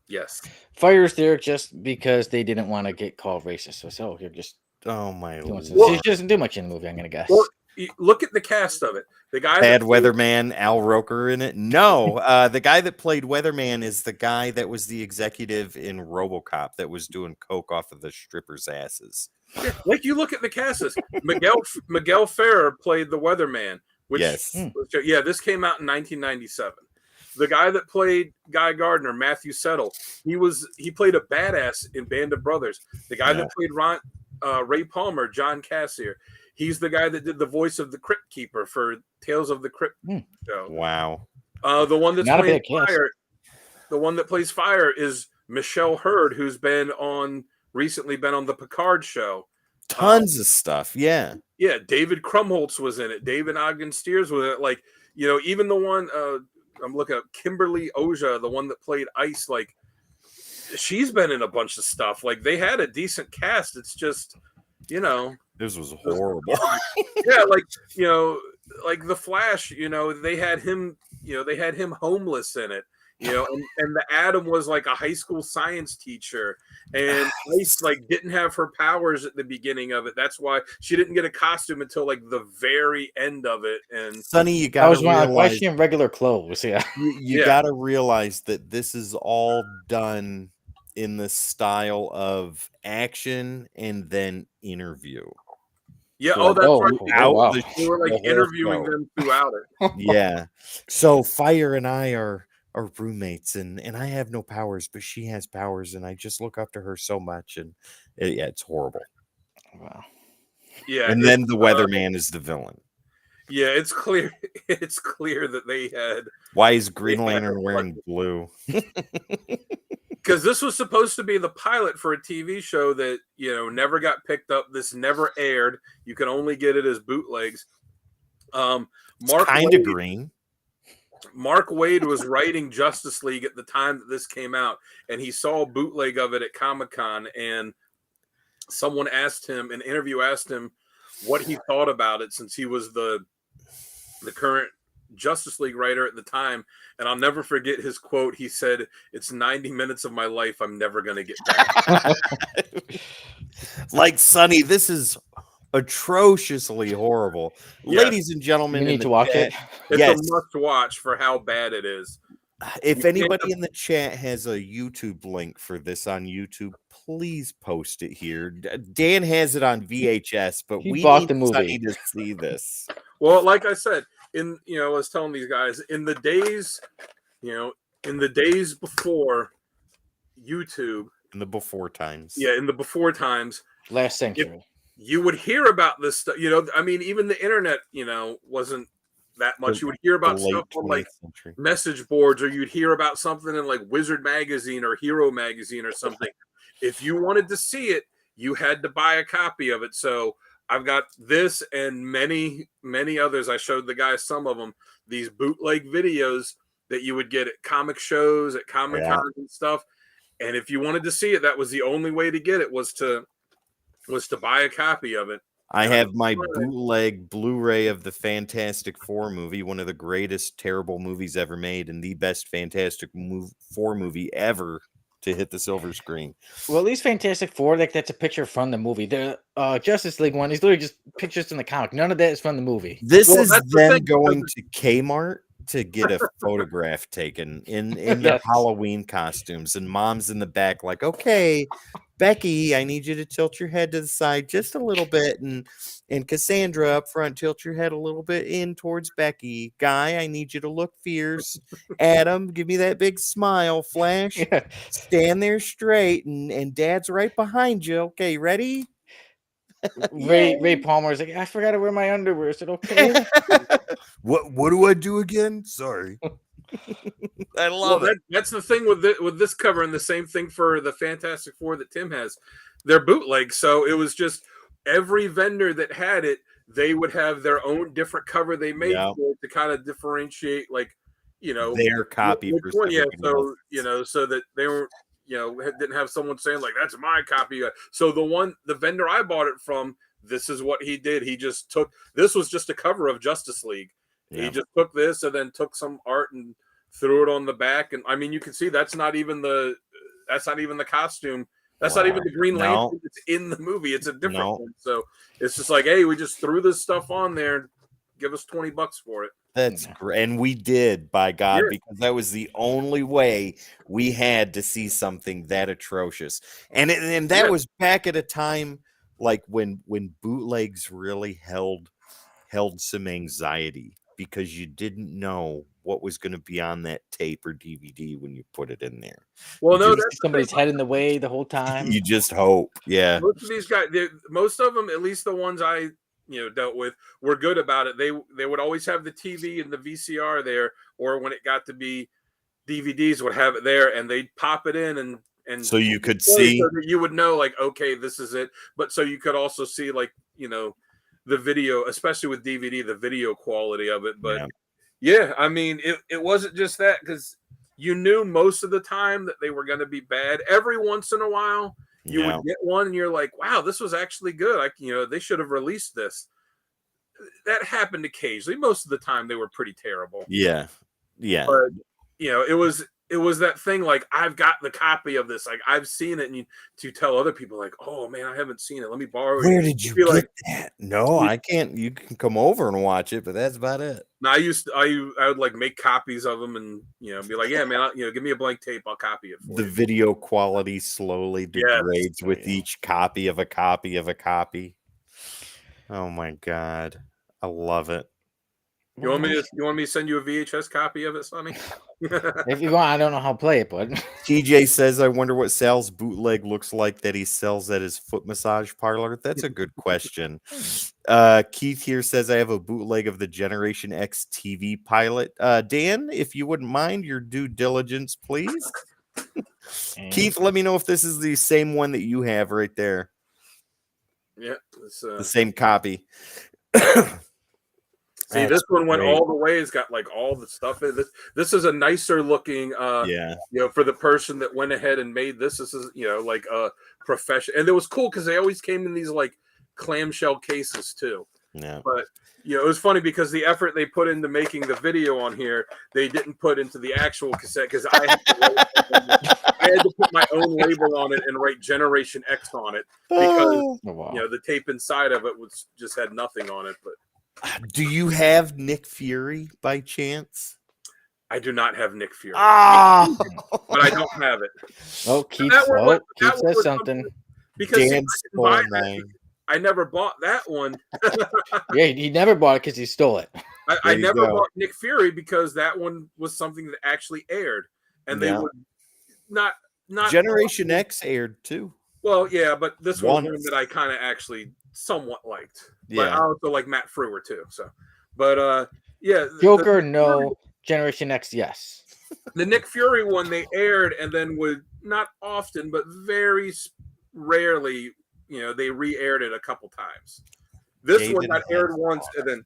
Yes. Fire's there just because they didn't want to get called racist. So you're just my lord. She doesn't do much in the movie, I'm gonna guess. Well, look at the cast of it. The guy Bad Weatherman, Al Roker in it. No, the guy that played Weatherman is the guy that was the executive in RoboCop that was doing coke off of the strippers' asses. Yeah, like you look at the cast. Miguel Ferrer played the Weatherman. Which, yes. This came out in 1997. The guy that played Guy Gardner, Matthew Settle, he played a badass in Band of Brothers. The guy that played Ray Palmer, John Cassier, he's the guy that did the voice of the Crypt Keeper for Tales of the Crypt show. Wow. The one that's playing Fire, the one that plays Fire is Michelle Hurd, who's recently been on the Picard show. Tons of stuff, yeah. Yeah, David Krumholtz was in it. David Ogden Stiers was in it. Like, even the one I'm looking at, Kimberly Oja, the one that played Ice, like, she's been in a bunch of stuff. Like, they had a decent cast. It's just, this was horrible. Yeah, like the Flash, they had him, homeless in it. And the Atom was like a high school science teacher, and Ice didn't have her powers at the beginning of it. That's why she didn't get a costume until like the very end of it. And Sonny, you got to realize why is she in regular clothes? Yeah, you got to realize that this is all done in the style of action and then interview. Yeah, so, that's right. Wow. They were like interviewing them throughout it. Yeah. So Fire and I are roommates, and I have no powers, but she has powers, and I just look up to her so much, and it's horrible. Wow. Yeah. And then the Weatherman is the villain. Yeah, it's clear. It's clear that they had. Why is Green Lantern wearing blue? Because this was supposed to be the pilot for a TV show that never got picked up. This never aired. You can only get it as bootlegs. Mark kind of green. Mark Waid was writing Justice League at the time that this came out, and he saw a bootleg of it at Comic-Con, and someone asked him, an interview asked him what he thought about it, since he was the current Justice League writer at the time. And I'll never forget his quote. He said, "It's 90 minutes of my life I'm never going to get back." Like, Sonny, this is atrociously horrible. Yes. Ladies and gentlemen, you need to watch it. It's a must watch for how bad it is. If anybody in the chat has a YouTube link for this on YouTube, please post it here. Dan has it on VHS, but we bought the need movie to see this. Well, like I said, I was telling these guys, in the days before YouTube, in the before times. Yeah, in the before times, last century. You would hear about this stuff. I mean, even the internet, wasn't that much. You would hear The about stuff late on 20th like century. message boards, or you'd hear about something in like Wizard magazine or Hero magazine or something. If you wanted to see it, you had to buy a copy of it. So I've got this and many, many others. I showed the guys some of them, these bootleg videos that you would get at comic shows, at Comic Cons and stuff. And if you wanted to see it, that was the only way to get it, was to buy a copy of it. I have my bootleg Blu-ray of the Fantastic Four movie, one of the greatest terrible movies ever made, and the best Fantastic Four movie ever to hit the silver screen. Well, at least Fantastic Four, like that's a picture from the movie. The Justice League one is literally just pictures in the comic. None of that is from the movie. This is them going to Kmart to get a photograph taken in their Halloween costumes, and mom's in the back like, okay, Becky, I need you to tilt your head to the side just a little bit, and Cassandra up front, tilt your head a little bit in towards Becky. Guy, I need you to look fierce. Adam, give me that big smile. Flash, stand there straight, and Dad's right behind you. Okay, ready? Ray Palmer's like, I forgot to wear my underwear. Is it okay? What do I do again? Sorry. I love it. That's the thing with this cover, and the same thing for the Fantastic Four that Tim has. They're bootlegs, so it was just every vendor that had it, they would have their own different cover they made for it to kind of differentiate, like, their copy. So so that they were, didn't have someone saying like, that's my copy. So the vendor I bought it from, this is what he did. He just this was just a cover of Justice League. He just took this and then took some art and threw it on the back. And I mean, you can see that's not even the costume. That's not even the Green Lantern that's in the movie. It's a different one. So it's just like, hey, we just threw this stuff on there. Give us $20 for it. That's great. And we did, by God, because that was the only way we had to see something that atrocious. And that was back at a time like when bootlegs really held some anxiety, because you didn't know what was going to be on that tape or DVD when you put it in there. Well, that's somebody's head in the way the whole time. You just hope. Yeah. Most of these guys, most of them, at least the ones I dealt with, were good about it. They would always have the TV and the VCR there, or when it got to be DVDs, would have it there, and they'd pop it in and so you could see, so that you would know, like, okay, this is it. But so you could also see, like, the video, especially with DVD, the video quality of it. But I mean, it wasn't just that, because you knew most of the time that they were going to be bad. Every once in a while, you would get one and you're like, wow, this was actually good. They should have released this. That happened occasionally. Most of the time, they were pretty terrible. Yeah. But, it was that thing, like, I've got the copy of this, like, I've seen it, and to tell other people, like, oh man, I haven't seen it, let me borrow it. Where did you get that? No, I can't. You can come over and watch it, but that's about it. No, I would like make copies of them and be like, yeah man, give me a blank tape, I'll copy it for you. The video quality slowly degrades with each copy of a copy of a copy. Oh my God, I love it. You want me to send you a VHS copy of it, Sonny? If you want, I don't know how to play it, but TJ says, I wonder what Sal's bootleg looks like that he sells at his foot massage parlor. That's a good question. Keith here says, I have a bootleg of the Generation X TV pilot. Dan, if you wouldn't mind your due diligence, please. Keith, let me know if this is the same one that you have right there. Yeah. The same copy. See, this one went all the way. It's got like all the stuff in this. This is a nicer looking, for the person that went ahead and made this. This is, like a profession. And it was cool because they always came in these like clamshell cases too. Yeah. But, it was funny because the effort they put into making the video on here, they didn't put into the actual cassette, because I had to put my own label on it and write Generation X on it, because, the tape inside of it just had nothing on it. But do you have Nick Fury by chance? I do not have Nick Fury. Oh! But I don't have it. Oh, Keith says something. Because I never bought that one. Yeah, he never bought it because he stole it. I never bought Nick Fury because that one was something that actually aired. And they would not Generation X aired too. Well, yeah, but this was Once. one that I kind of actually somewhat liked. But Yeah. I also like Matt Frewer too. So, but yeah, Joker, no. Generation X, yes. the Nick Fury one they aired and then would not often, but very rarely, they re-aired it a couple times. This one David got aired once Hasselhoff.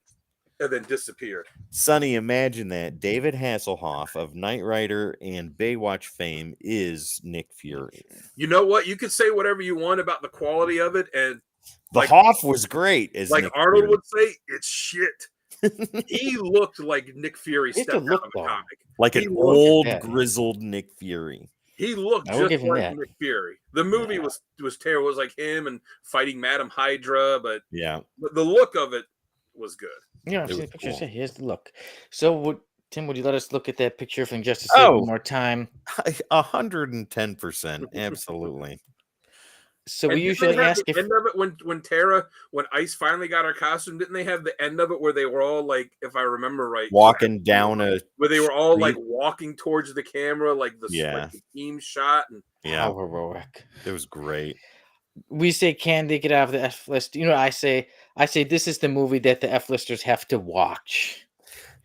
and then disappeared. Sonny, imagine that. David Hasselhoff of Knight Rider and Baywatch fame is Nick Fury. You know what? You could say whatever you want about the quality of it, and The Hoff was great. As like Nick Arnold Fury. would say, it's shit. He looked like Nick Fury He stepped out look of a comic. Like He an looked- old, yeah. grizzled Nick Fury. He looked I will just give him like that. Nick Fury. The movie was terrible. It was like him and fighting Madam Hydra, but Yeah. the look of it was good. Yeah, I've It seen the was pictures. cool. Yeah, here's the look. So, Tim, would you let us look at that picture from Justice League Oh. one more time? 110%. Absolutely. So And we didn't usually they have ask the if end of it when Ice finally got her costume. Didn't they have the end of it where they were all like, if I remember right, Walking down a. where they were all like street. walking towards the camera, like like the team shot, and Yeah. how heroic. It was great. We say, can they get out of the F list? I say this is the movie that the F listers have to watch.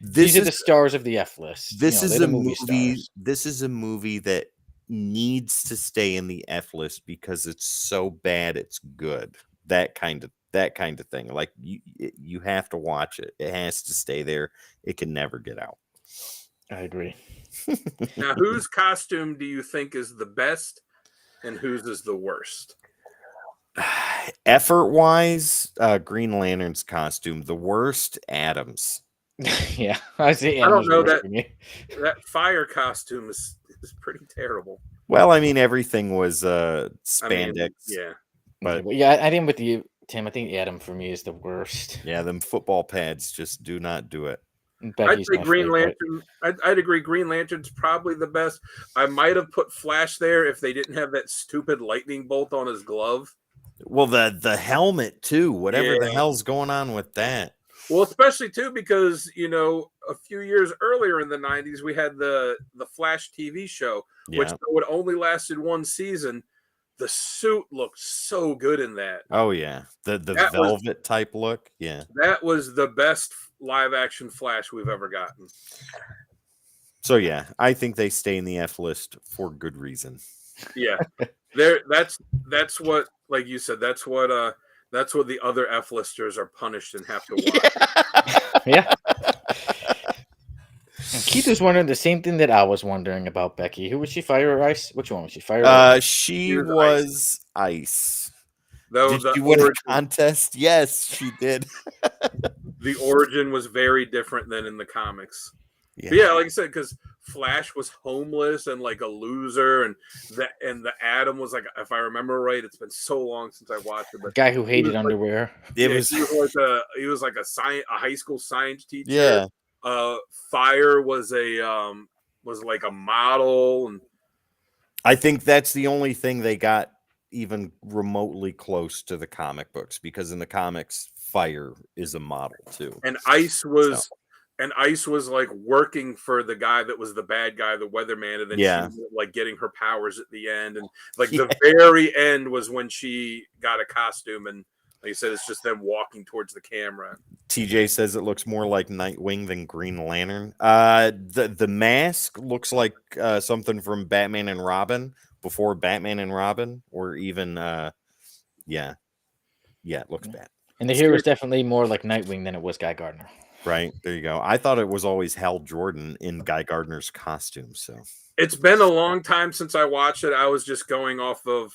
These are the stars of the F list. This is they're a the movie. stars. This is a movie that needs to stay in the F list because it's so bad it's good. That kind of thing. Like you have to watch it. It has to stay there. It can never get out. I agree. now whose costume do you think is the best, and whose is the worst? Effort wise, Green Lantern's costume. The worst, Adams. Yeah, I say. I don't know worse that for me. that fire costume is pretty terrible. Well, I mean, everything was I spandex. mean, yeah. But Yeah, I think with you, Tim. I think Adam for me is the worst. yeah, them football pads just do not do it. I'd Becky's say my Green favorite. Lantern. I'd agree. Green Lantern's probably the best. I might have put Flash there if they didn't have that stupid lightning bolt on his glove. Well, the helmet too. Whatever the Yeah. hell's going on with that? Well, especially too because a few years earlier in the '90s we had the Flash TV show, which Yeah. though it only lasted one season. The suit looked so good in that. Oh yeah, the That was- velvet type look. Yeah. That was the best live action Flash we've ever gotten. So yeah, I think they stay in the F list for good reason. Yeah, that's what, like you said, that's what the other F listers are punished and have to watch. Yeah. And Keith was wondering the same thing that I was wondering about Becky. Who was she? Fire or Ice? Which one was she? Fire or Ice? She She was was ice. Though Did the she win a origin, contest? Yes, she did. the origin was very different than in the comics. Yeah. But yeah, like I said, because Flash was homeless and like a loser, and the Atom was like, if I remember right, it's been so long since I watched it, but Guy who hated was like- underwear. It yeah, was. he was like a high school science teacher. Yeah. Fire was like a model, and I think that's the only thing they got even remotely close to the comic books, because in the comics, Fire is a model too. and Ice was like working for the guy that was the bad guy, the weatherman, and then Yeah. she was, like getting her powers at the end, and like Yeah. the very end was when she got a costume, and like you said, it's just them walking towards the camera. TJ says it looks more like Nightwing than Green Lantern. The mask looks like something from Batman and Robin, before Batman and Robin, or even yeah, it looks bad. And the hero is definitely more like Nightwing than it was Guy Gardner. Right, there you go. I thought it was always Hal Jordan in Guy Gardner's costume. So It's been a long time since I watched it. I was just going off of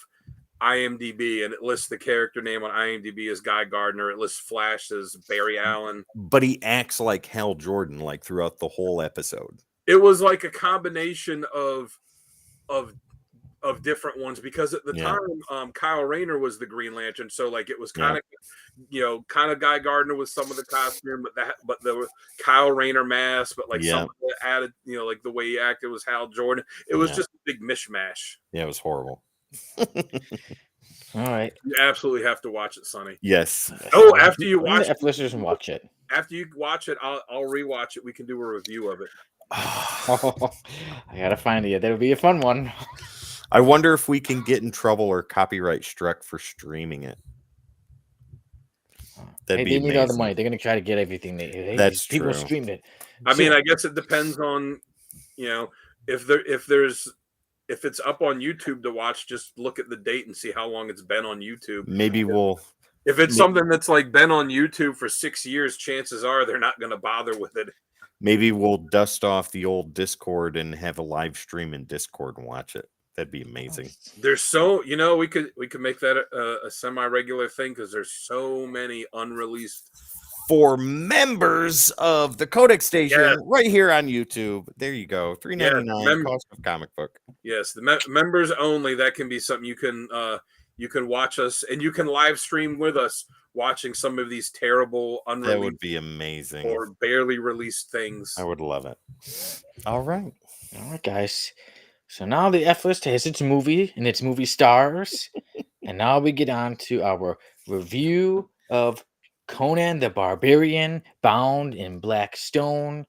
IMDb, and it lists the character name on IMDb as Guy Gardner. It lists Flash as Barry Allen. but he acts like Hal Jordan like throughout the whole episode. It was like a combination of different ones, because at the Yeah. time Kyle Rayner was the Green Lantern, so like it was Yeah. kind of Guy Gardner with some of the costume, but there was Kyle Rayner mask, but like Yeah. some of the added, like the way he acted was Hal Jordan. It was Yeah. just a big mishmash. Yeah, it was horrible. All right. You absolutely have to watch it, Sonny. Yes. Oh, after you Bring the watch F listeners and watch it. after you watch it, I'll rewatch it. We can do a review of it. I gotta find it. That would be a fun one. I wonder if we can get in trouble or copyright struck for streaming it. That'd Hey, be they need all the amazing. money. They're gonna try to get everything. That's people true. streamed it. I mean, So- I guess it depends on, if it's up on YouTube to watch, just look at the date and see how long it's been on YouTube. Maybe we'll. If it's something that's like been on YouTube for 6 years, chances are they're not going to bother with it. Maybe we'll dust off the old Discord and have a live stream in Discord and watch it. That'd be amazing. There's we could make that a semi-regular thing because there's so many unreleased. For members of the Codex Station, Yes. right here on YouTube. There you go. $3.99 Yeah, cost of comic book. Yes, the members only. That can be something you can watch us, and you can live stream with us watching some of these terrible unreleased That would be amazing. or barely released things. I would love it. All right. All right, guys. So now the F list has its movie and its movie stars, and now we get on to our review of Conan the Barbarian, bound in black stone,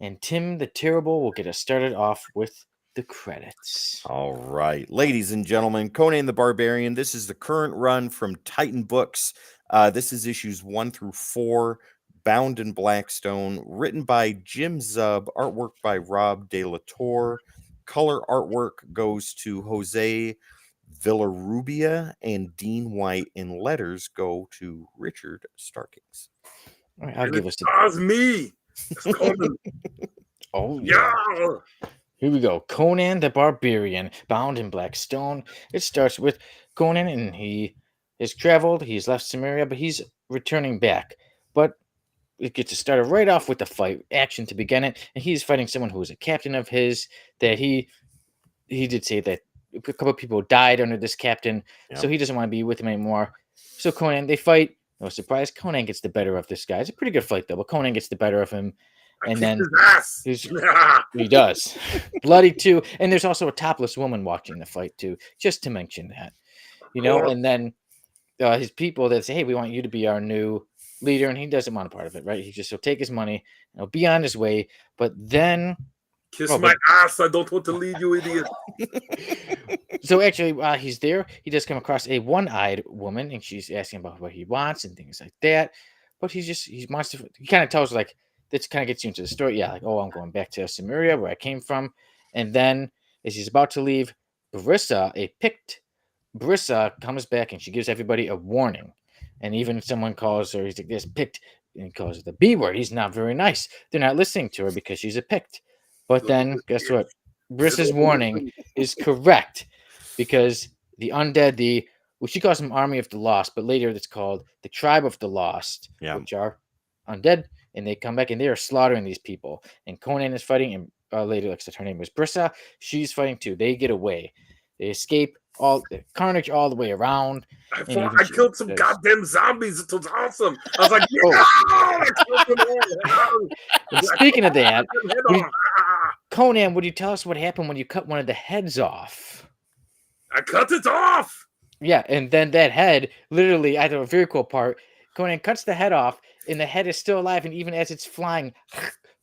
and Tim the Terrible will get us started off with the credits. All right. Ladies and gentlemen, Conan the Barbarian. This is the current run from Titan Books. This is issues 1 through 4, bound in Blackstone, written by Jim Zub, artwork by Rob De La Torre. Color artwork goes to Jose Villarrubia, and Dean White, and letters go to Richard Starkings. All right, I'll give us That's me. It's Conan. Oh, Yeah. Here we go. Conan the Barbarian, bound in black stone. It starts with Conan, and he has traveled. He's left Samaria, but he's returning back. But it gets started right off with the fight action to begin it, and he's fighting someone who was a captain of his. That he did say that a couple of people died under this captain, so he doesn't want to be with him anymore. So Conan, they fight. No surprise, Conan gets the better of this guy. It's a pretty good fight though, but Conan gets the better of him. I And kicked then his ass. he does. Bloody too. And there's also a topless woman watching the fight too, just to mention that. And then his people that say, hey, we want you to be our new leader. And he doesn't want a part of it, right? He'll take his money and he'll be on his way. But then Kiss my ass. I don't want to lead you, idiot. So actually, while he's there, he does come across a one-eyed woman, and she's asking about what he wants and things like that. But he kind of tells her, like, this kind of gets you into the story. Yeah, like, oh, I'm going back to Samaria, where I came from. And then, as he's about to leave, Brissa comes back, and she gives everybody a warning. And even someone calls her, he's like, this Pict, and he calls her the B word. He's not very nice. They're not listening to her because she's a Pict. But then, guess what? Brissa's warning is correct. Because the undead, she calls them Army of the Lost, but later it's called the Tribe of the Lost, which are undead, and they come back and they are slaughtering these people. And Conan is fighting, and later, like I said, her name was Brissa. She's fighting too. They get away. They escape carnage all the way around. I killed some goddamn zombies. It was awesome. I was like, And speaking of that, Conan, would you tell us what happened when you cut one of the heads off? I cut it off. Yeah, and then that head, literally, I know a very cool part. Conan cuts the head off, and the head is still alive, and even as it's flying,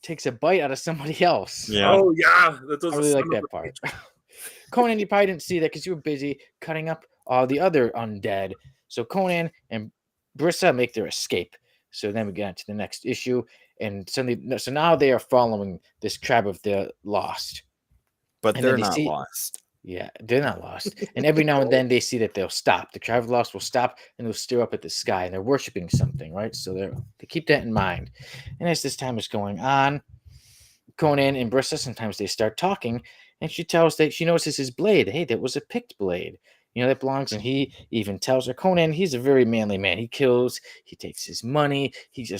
takes a bite out of somebody else. Yeah. Oh yeah, that was I really like that part. Conan, you probably didn't see that because you were busy cutting up all the other undead. So Conan and Brissa make their escape. So then we get into the next issue, and so now they are following this tribe of the lost. But they're not lost. Yeah, they're not lost. And every now and then they see that they'll stop. The tribe of the lost will stop and they'll stare up at the sky, and they're worshiping something, right? So they keep that in mind. And as this time is going on, Conan and Brissa, sometimes they start talking, and she notices his blade. Hey, that was a Pict blade. That belongs, and he even tells her, Conan, he's a very manly man. He kills, he takes his money, he'll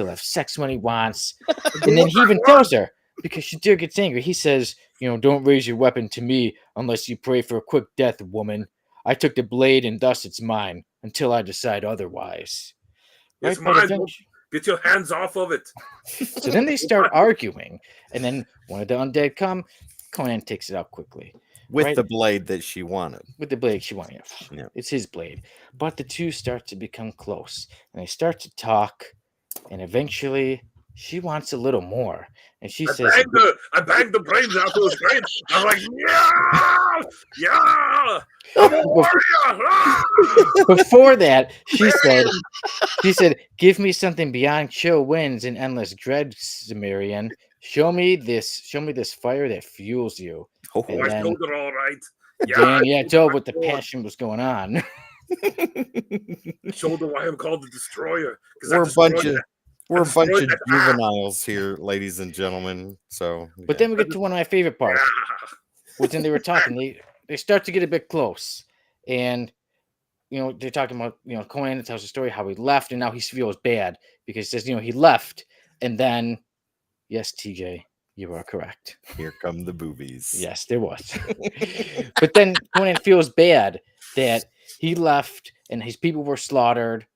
have sex when he wants. And then he even tells her, because she gets angry, he says, don't raise your weapon to me unless you pray for a quick death, woman. I took the blade and thus it's mine until I decide otherwise. It's mine. Get your hands off of it. So then they start arguing, and then one of the undead come. Conan takes it out quickly. With the blade that she wanted. With the blade she wanted. Yeah. It's his blade. But the two start to become close, and they start to talk, and eventually she wants a little more. And she says, I banged the brains out of his brain. I'm like, yeah! Yeah, I'm a warrior. Ah! Before that, she said, "Give me something beyond chill winds and endless dread, Cimmerian. Show me this fire that fuels you." Oh, Oh, And I then told it all right. Yeah, Dan, I yeah, told told my what the sword. passion was going on. I showed them why I'm called the Destroyer because I we're a bunch destroyed of that. I we're a bunch destroyed of that. juveniles here, ladies and gentlemen. So But yeah. then we get to one of my favorite parts, Yeah. was when they were talking. They start to get a bit close, and they're talking about Conan tells the story how he left, and now he feels bad because he says he left, and then yes, TJ, you are correct. Here come the boobies. Yes, there was. But then Conan feels bad that he left and his people were slaughtered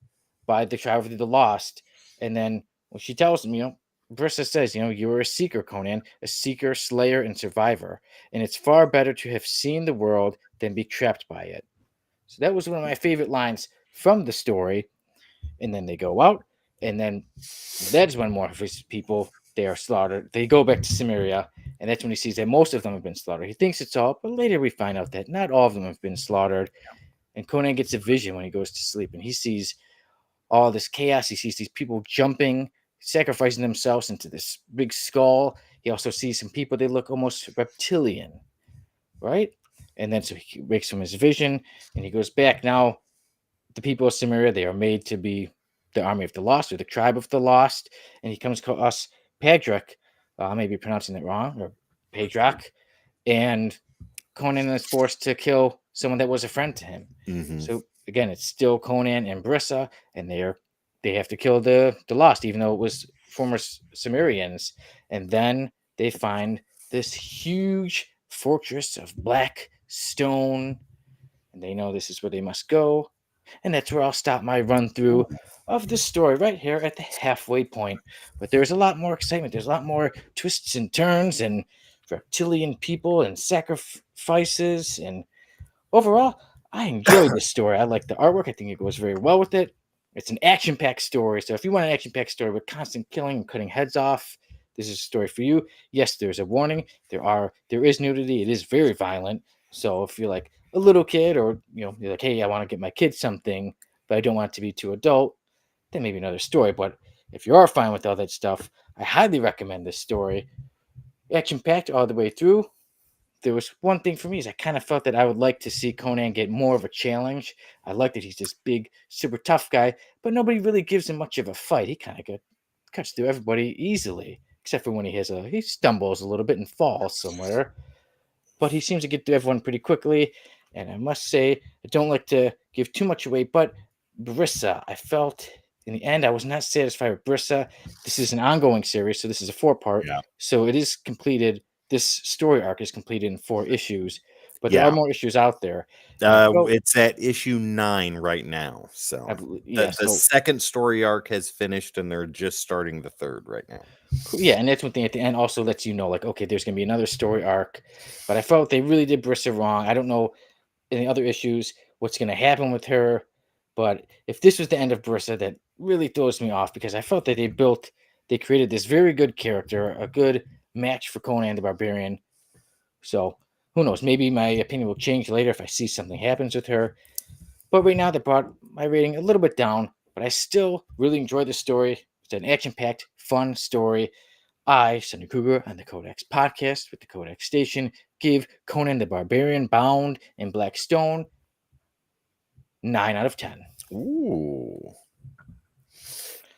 by the tribe of the lost. And then when she tells him, Brissa says, you are a seeker, Conan, a seeker, slayer, and survivor. And it's far better to have seen the world than be trapped by it. So that was one of my favorite lines from the story. And then they go out, and then that's when more of his people they are slaughtered. They go back to Cimmeria, and that's when he sees that most of them have been slaughtered. He thinks it's all, but later we find out that not all of them have been slaughtered. And Conan gets a vision when he goes to sleep, and he sees all this chaos. He sees these people jumping, sacrificing themselves into this big skull. He also sees some people, they look almost reptilian, right? And then so he wakes from his vision, and he goes back. Now, the people of Cimmeria, they are made to be the army of the lost or the tribe of the lost. And he comes to us, Padrak. I may be pronouncing it wrong, or Padrak. And Conan is forced to kill someone that was a friend to him. Mhm. So again, it's still Conan and Brissa, and they have to kill the lost, even though it was former Cimmerians. And then they find this huge fortress of black stone, and they know this is where they must go. And that's where I'll stop my run through of the story right here at the halfway point. But there's a lot more excitement. There's a lot more twists and turns and reptilian people and sacrifices. And overall, I enjoyed this story. I like the artwork. I think it goes very well with it. It's an action-packed story. So if you want an action-packed story with constant killing and cutting heads off, this is a story for you. Yes, there's a warning. There is nudity. It is very violent. So if you're like a little kid, or you're like, hey, I want to get my kid something, but I don't want it to be too adult, then maybe another story. But if you are fine with all that stuff, I highly recommend this story. Action-packed all the way through. There was one thing for me is I kind of felt that I would like to see Conan get more of a challenge. I like that he's this big, super tough guy, but nobody really gives him much of a fight. He kind of cuts through everybody easily, except for when he stumbles a little bit and falls somewhere. But he seems to get through everyone pretty quickly. And I must say, I don't like to give too much away, but Brissa, I felt in the end I was not satisfied with Brissa. This is an ongoing series, so this is a 4-part. Yeah. So it is completed. This story arc is completed in 4 issues, but there Yeah. are more issues out there. And I felt, It's at issue 9 right now. So yeah, the second story arc has finished, and they're just starting the third right now. yeah, and that's one thing at the end also lets you know, like, okay, there's going to be another story arc. But I felt they really did Brissa wrong. I don't know in the other issues what's going to happen with her, but if this was the end of Brissa, that really throws me off because I felt that they created this very good character, a good match for Conan the Barbarian. So who knows? Maybe my opinion will change later if I see something happens with her. But right now, they brought my rating a little bit down, but I still really enjoyed the story. It's an action-packed, fun story. I, Sonny Cougar, on the Codex podcast with the Codex Station, give Conan the Barbarian bound in black stone 9 out of 10. Ooh.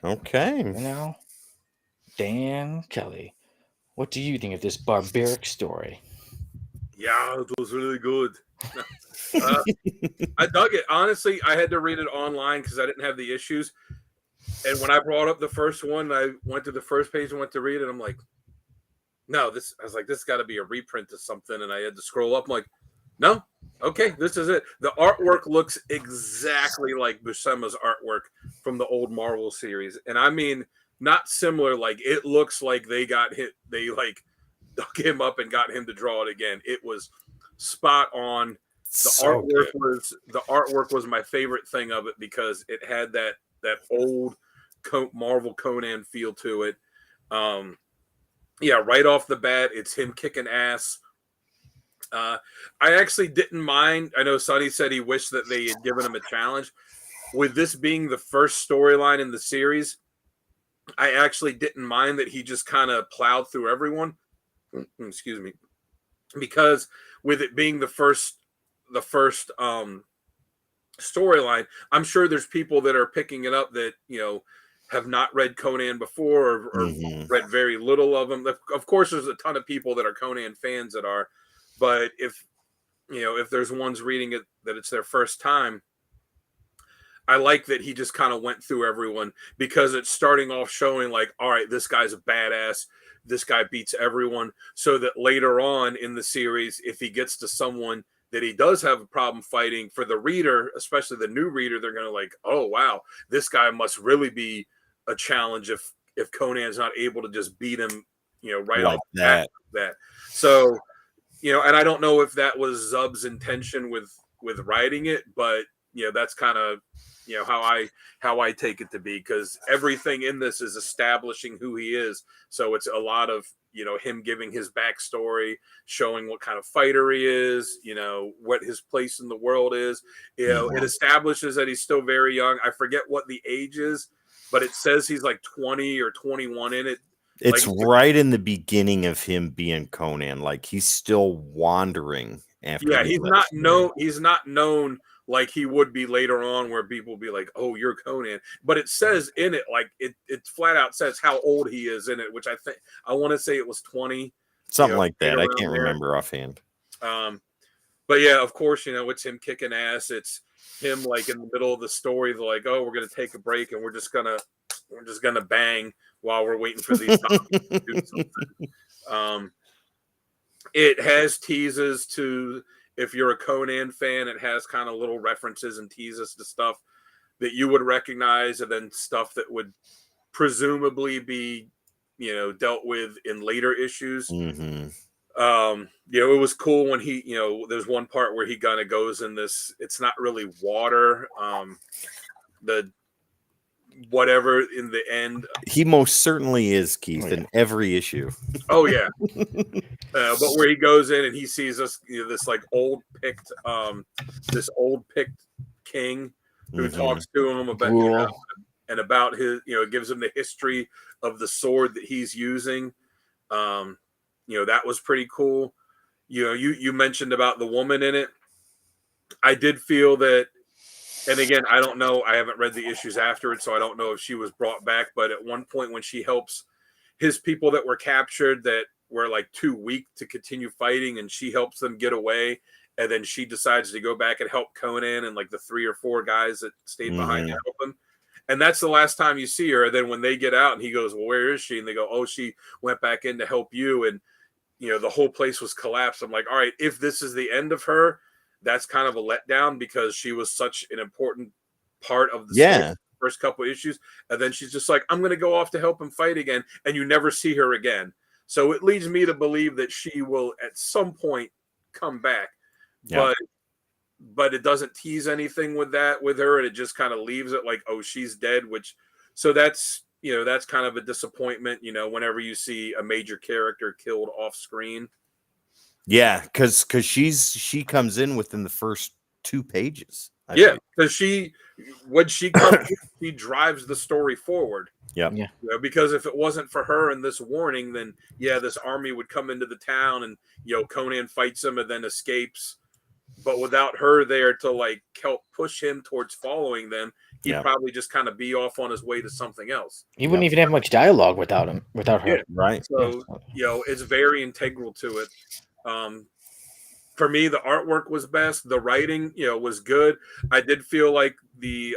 Okay. And now, Dan Kelly, what do you think of this barbaric story? Yeah, it was really good. I dug it. Honestly, I had to read it online because I didn't have the issues. And when I brought up the first one, I went to the first page and went to read it. I'm like, no, this. I was like, this got to be a reprint of something. And I had to scroll up. I'm like, no, okay, this is it. The artwork looks exactly like Buscema's artwork from the old Marvel series, and I mean, not similar. Like it looks like they got hit. They like dug him up and got him to draw it again. It was spot on. The artwork was my favorite thing of it because it had that old Marvel Conan feel to it. Yeah, right off the bat, it's him kicking ass. I actually didn't mind. I know Sonny said he wished that they had given him a challenge. With this being the first storyline in the series, I actually didn't mind that he just kind of plowed through everyone. Excuse me. Because with it being the first storyline, I'm sure there's people that are picking it up that, have not read Conan before or read very little of them. Of course, there's a ton of people that are Conan fans that are, but if there's ones reading it that it's their first time, I like that he just kind of went through everyone because it's starting off showing like, all right, this guy's a badass. This guy beats everyone. So that later on in the series, if he gets to someone that he does have a problem fighting, for the reader, especially the new reader, they're going to like, oh, wow, this guy must really be a challenge if Conan's not able to just beat him, right like off that. So, and I don't know if that was Zub's intention with writing it, but that's kind of how I take it to be, because everything in this is establishing who he is. So it's a lot of him giving his backstory, showing what kind of fighter he is, what his place in the world is. It establishes that he's still very young. I forget what the age is, but it says he's like 20 or 21 in it. It's like, right in the beginning of him being Conan, like he's still wandering after. Yeah, he's not known like he would be later on, where people will be like, oh, you're Conan. But it says in it, like it flat out says how old he is in it, which I want to say it was 20. Something like that. I can't remember offhand. But yeah, of course, it's him kicking ass. It's him like in the middle of the story, they're like, oh, we're gonna take a break and we're just gonna bang while we're waiting for these zombies to do something. It has teases to, if you're a Conan fan, it has kind of little references and teases to stuff that you would recognize, and then stuff that would presumably be, dealt with in later issues. Mm-hmm. It was cool when he, there's one part where he kind of goes in this, it's not really water, the whatever in the end. He most certainly is, Keith, in every issue. Oh yeah. But where he goes in and he sees us, this like old picked king who talks to him about and about his, gives him the history of the sword that he's using. That was pretty cool. You mentioned about the woman in it. I did feel that, and again, I don't know, I haven't read the issues afterwards, so I don't know if she was brought back, but at one point when she helps his people that were captured that were like too weak to continue fighting, and she helps them get away, and then she decides to go back and help Conan and like the 3 or 4 guys that stayed behind to help him. And that's the last time you see her. And then when they get out and he goes, well, where is she? And they go, oh, she went back in to help you. And, the whole place was collapsed. I'm like, all right, if this is the end of her, that's kind of a letdown, because she was such an important part of the story, first couple issues. And then she's just like, I'm going to go off to help him fight again. And you never see her again. So it leads me to believe that she will at some point come back. Yeah. But it doesn't tease anything with her. And it just kind of leaves it like, oh, she's dead, so that's kind of a disappointment, whenever you see a major character killed off screen. Yeah, because she comes in within the first 2 pages. Because when she comes, she drives the story forward. Yeah. Because if it wasn't for her and this warning, then this army would come into the town and Conan fights him and then escapes. But without her there to like help push him towards following them, he'd probably just kind of be off on his way to something else. He wouldn't even have much dialogue without her. Yeah, right. So, it's very integral to it. For me, the artwork was best. The writing, was good. I did feel like the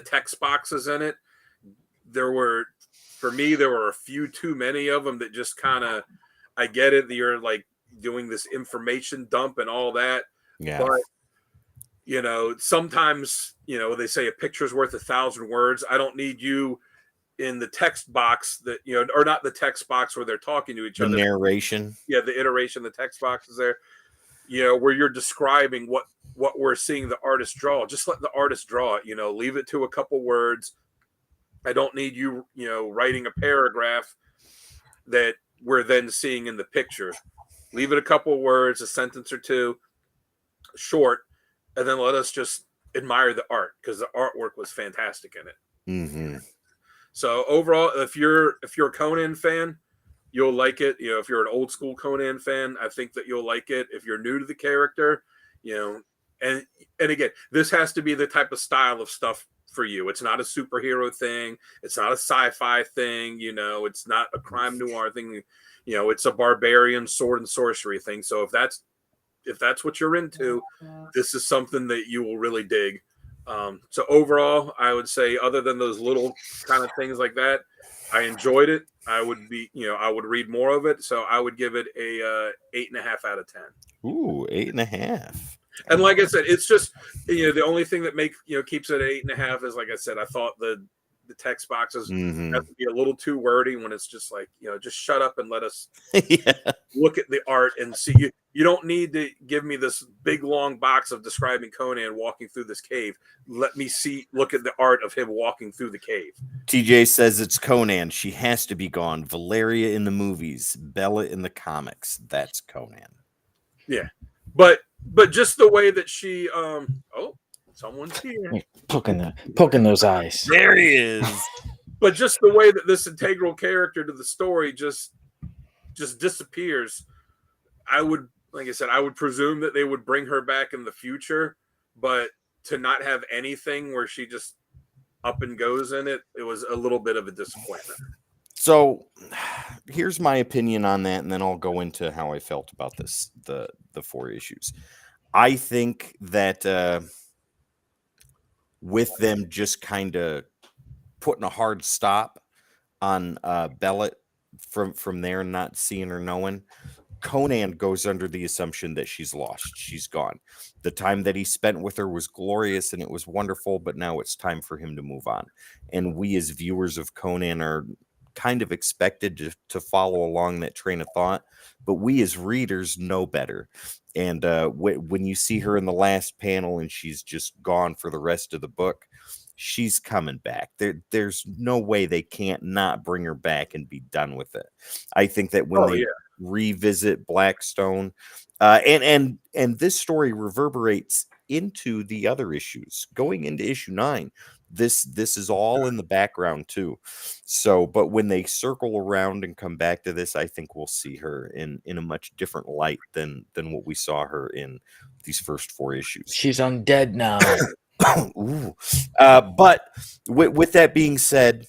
text boxes in it, there were a few too many of them that just kind of, I get it. You're like doing this information dump and all that. Yeah. But, sometimes, they say a picture's worth 1,000 words. I don't need you in the text box that, or not the text box where they're talking to each other. The narration. Yeah, the iteration, the text box is there, where you're describing what we're seeing the artist draw. Just let the artist draw it, leave it to a couple words. I don't need you, writing a paragraph that we're then seeing in the picture. Leave it a couple of words, a sentence or two, short, and then let us just admire the art, because the artwork was fantastic in it. Mm-hmm. So overall, if you're a Conan fan, you'll like it. If you're an old school Conan fan, I think that you'll like it. If you're new to the character, and again, this has to be the type of style of stuff for you. It's not a superhero thing. It's not a sci-fi thing. It's not a crime noir thing. It's a barbarian sword and sorcery thing. So if that's what you're into, this is something that you will really dig. So overall, I would say, other than those little kind of things like that, I enjoyed it. I would read more of it. So I would give it a 8.5 out of 10. Ooh, 8.5. And like I said, it's just, the only thing that keeps it at 8.5 is, like I said, I thought the text boxes have to be a little too wordy, when it's just like, just shut up and let us look at the art and see. You don't need to give me this big long box of describing Conan walking through this cave. Let me look at the art of him walking through the cave. TJ says it's Conan. She has to be gone. Valeria in the movies, Bella in the comics. That's Conan. Yeah. But just the way that she someone's here. Poking those eyes. There he is. But just the way that this integral character to the story just disappears. Like I said, I would presume that they would bring her back in the future, but to not have anything where she just up and goes in it was a little bit of a disappointment. So here's my opinion on that, and then I'll go into how I felt about this, the 4 issues. I think that with them just kind of putting a hard stop on Bella from there, not seeing her, knowing, Conan goes under the assumption that she's lost. She's gone. The time that he spent with her was glorious and it was wonderful, but now it's time for him to move on. And we as viewers of Conan are kind of expected to follow along that train of thought, but we as readers know better. And when you see her in the last panel and she's just gone for the rest of the book, she's coming back. There's no way they can't not bring her back and be done with it. I think that when they revisit Blackstone, and this story reverberates into the other issues, going into issue 9. This is all in the background too. So, but when they circle around and come back to this, I think we'll see her in a much different light than what we saw her in these first 4 issues. She's undead now. Ooh. But with that being said,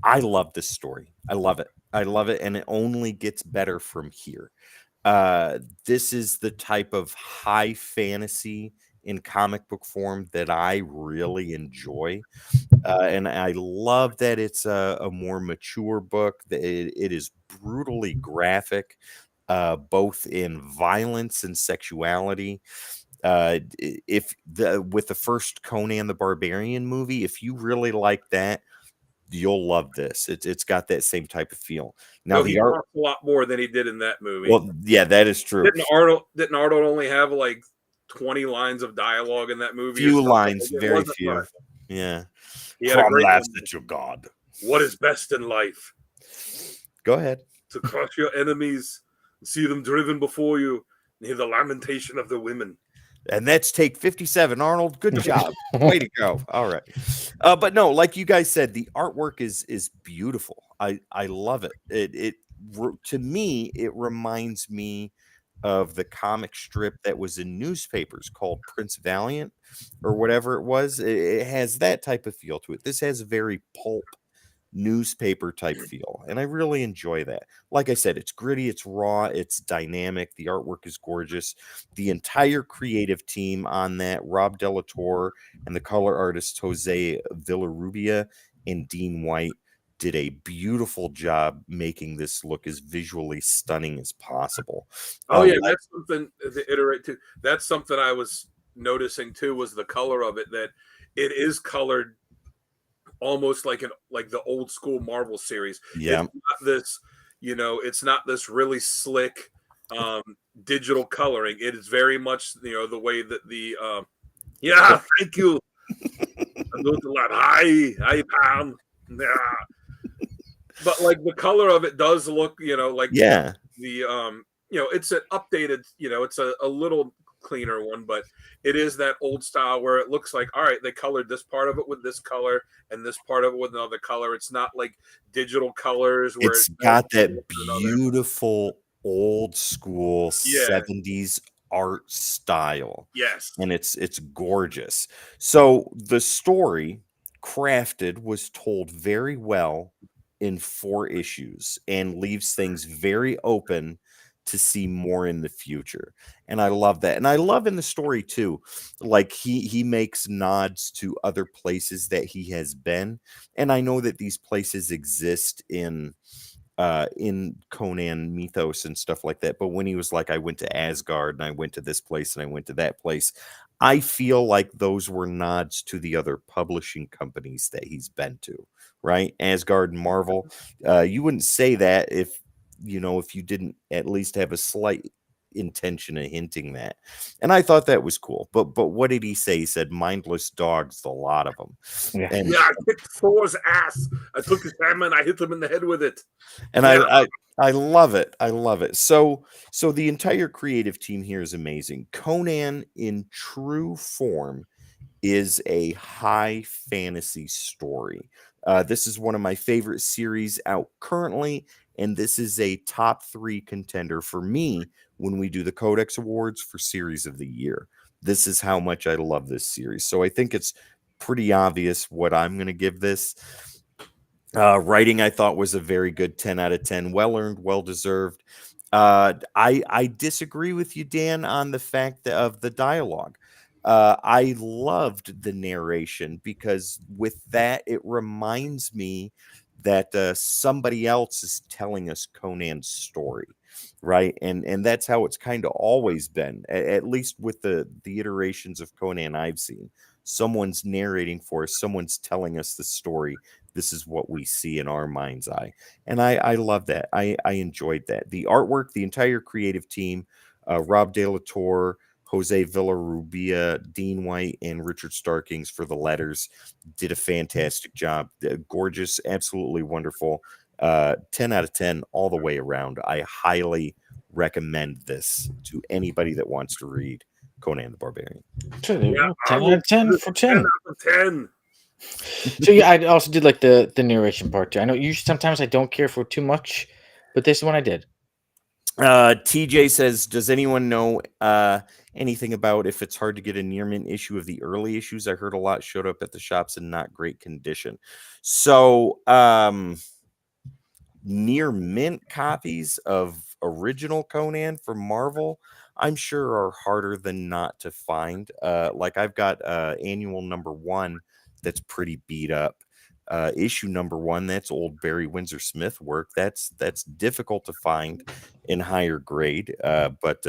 I love this story. I love it, and it only gets better from here. This is the type of high fantasy in comic book form that I really enjoy, and I love that it's a more mature book. It is brutally graphic, both in violence and sexuality. With the first Conan the Barbarian movie, if you really like that, you'll love this. It's got that same type of feel. Now he talks a lot more than he did in that movie. Well, yeah, that is true. Didn't Arnold only have like 20 lines of dialogue in that movie? Few lines, very few. Much. Yeah. Crom laughs at your god. What is best in life? Go ahead. To crush your enemies, and see them driven before you, and hear the lamentation of the women. And that's take 57, Arnold. Good job. Way to go. All right. But no, like you guys said, the artwork is beautiful. I love it. It to me, it reminds me of the comic strip that was in newspapers called Prince Valiant or whatever it was. It has that type of feel to it. This has a very pulp newspaper type feel, and I really enjoy that. Like I said, it's gritty, it's raw, it's dynamic, the artwork is gorgeous. The entire creative team on that, Rob Delatorre and the color artist Jose Villarrubia and Dean White, did a beautiful job making this look as visually stunning as possible. That's something to iterate too. That's something I was noticing too, was the color of it, that it is colored almost like the old school Marvel series. Yeah. It's not this, it's not this really slick digital coloring. It is very much, the way that the thank you. I'm doing a lot. Hi, Pam. Yeah. But like the color of it does look, like the it's an updated, it's a little cleaner one, but it is that old style where it looks like, all right, they colored this part of it with this color and this part of it with another color. It's not like digital colors where It's it's got that another. beautiful old school Yeah. 70s art style, Yes. and it's gorgeous. So the story crafted was told very well in 4 issues and leaves things very open to see more in the future. And I love that. And I love in the story too, like he makes nods to other places that he has been. And I know that these places exist in Conan mythos and stuff like that. But when he was like, I went to Asgard and I went to this place and I went to that place, I feel like those were nods to the other publishing companies that he's been to, right? Asgard and Marvel. You wouldn't say that if you didn't at least have a slight intention of hinting that. And I thought that was cool. But what did he say? He said mindless dogs, a lot of them. Yeah. And Yeah, I kicked Thor's ass. I took his hammer and I hit him in the head with it. and Yeah. I love it. I love it. So the entire creative team here is amazing. Conan in true form is a high fantasy story. This is one of my favorite series out currently, and this is a top 3 contender for me when we do the Codex Awards for Series of the Year. This is how much I love this series. So I think it's pretty obvious what I'm going to give this. Writing, I thought, was a very good 10 out of 10. Well earned, well deserved. I disagree with you, Dan, on the fact of the dialogue. I loved the narration because with that, it reminds me that somebody else is telling us Conan's story, right? And that's how it's kind of always been, at least with the iterations of Conan I've seen. Someone's narrating for us, someone's telling us the story. This is what we see in our mind's eye. And I love that. I enjoyed that. The artwork, the entire creative team, Rob De La Torre, Jose Villarrubia, Dean White, and Richard Starkings for the letters did a fantastic job. Gorgeous, absolutely wonderful. 10 out of 10 all the way around. I highly recommend this to anybody that wants to read Conan the Barbarian. So there you Yeah, go. 10 out of 10 for 10. 10 out of 10. So yeah, I also did like the narration part too. I know usually sometimes I don't care for too much, but this one I did. TJ says, does anyone know anything about if it's hard to get a near mint issue of the early issues? I heard a lot showed up at the shops in not great condition. So near mint copies of original Conan from Marvel, I'm sure are harder than not to find. Like I've got annual #1 that's pretty beat up. Issue #1, that's old Barry Windsor Smith work. That's difficult to find in higher grade. But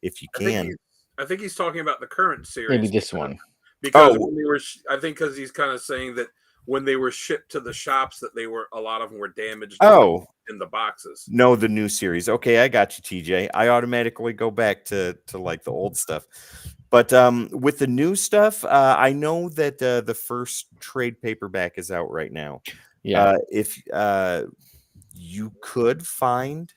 if you can, I think he's talking about the current series. Maybe this one. Because when they were, I think because he's kind of saying that when they were shipped to the shops, that a lot of them were damaged. In the boxes. No, the new series. Okay, I got you, TJ. I automatically go back to like the old stuff. But with the new stuff, I know that the first trade paperback is out right now. Yeah. If you could find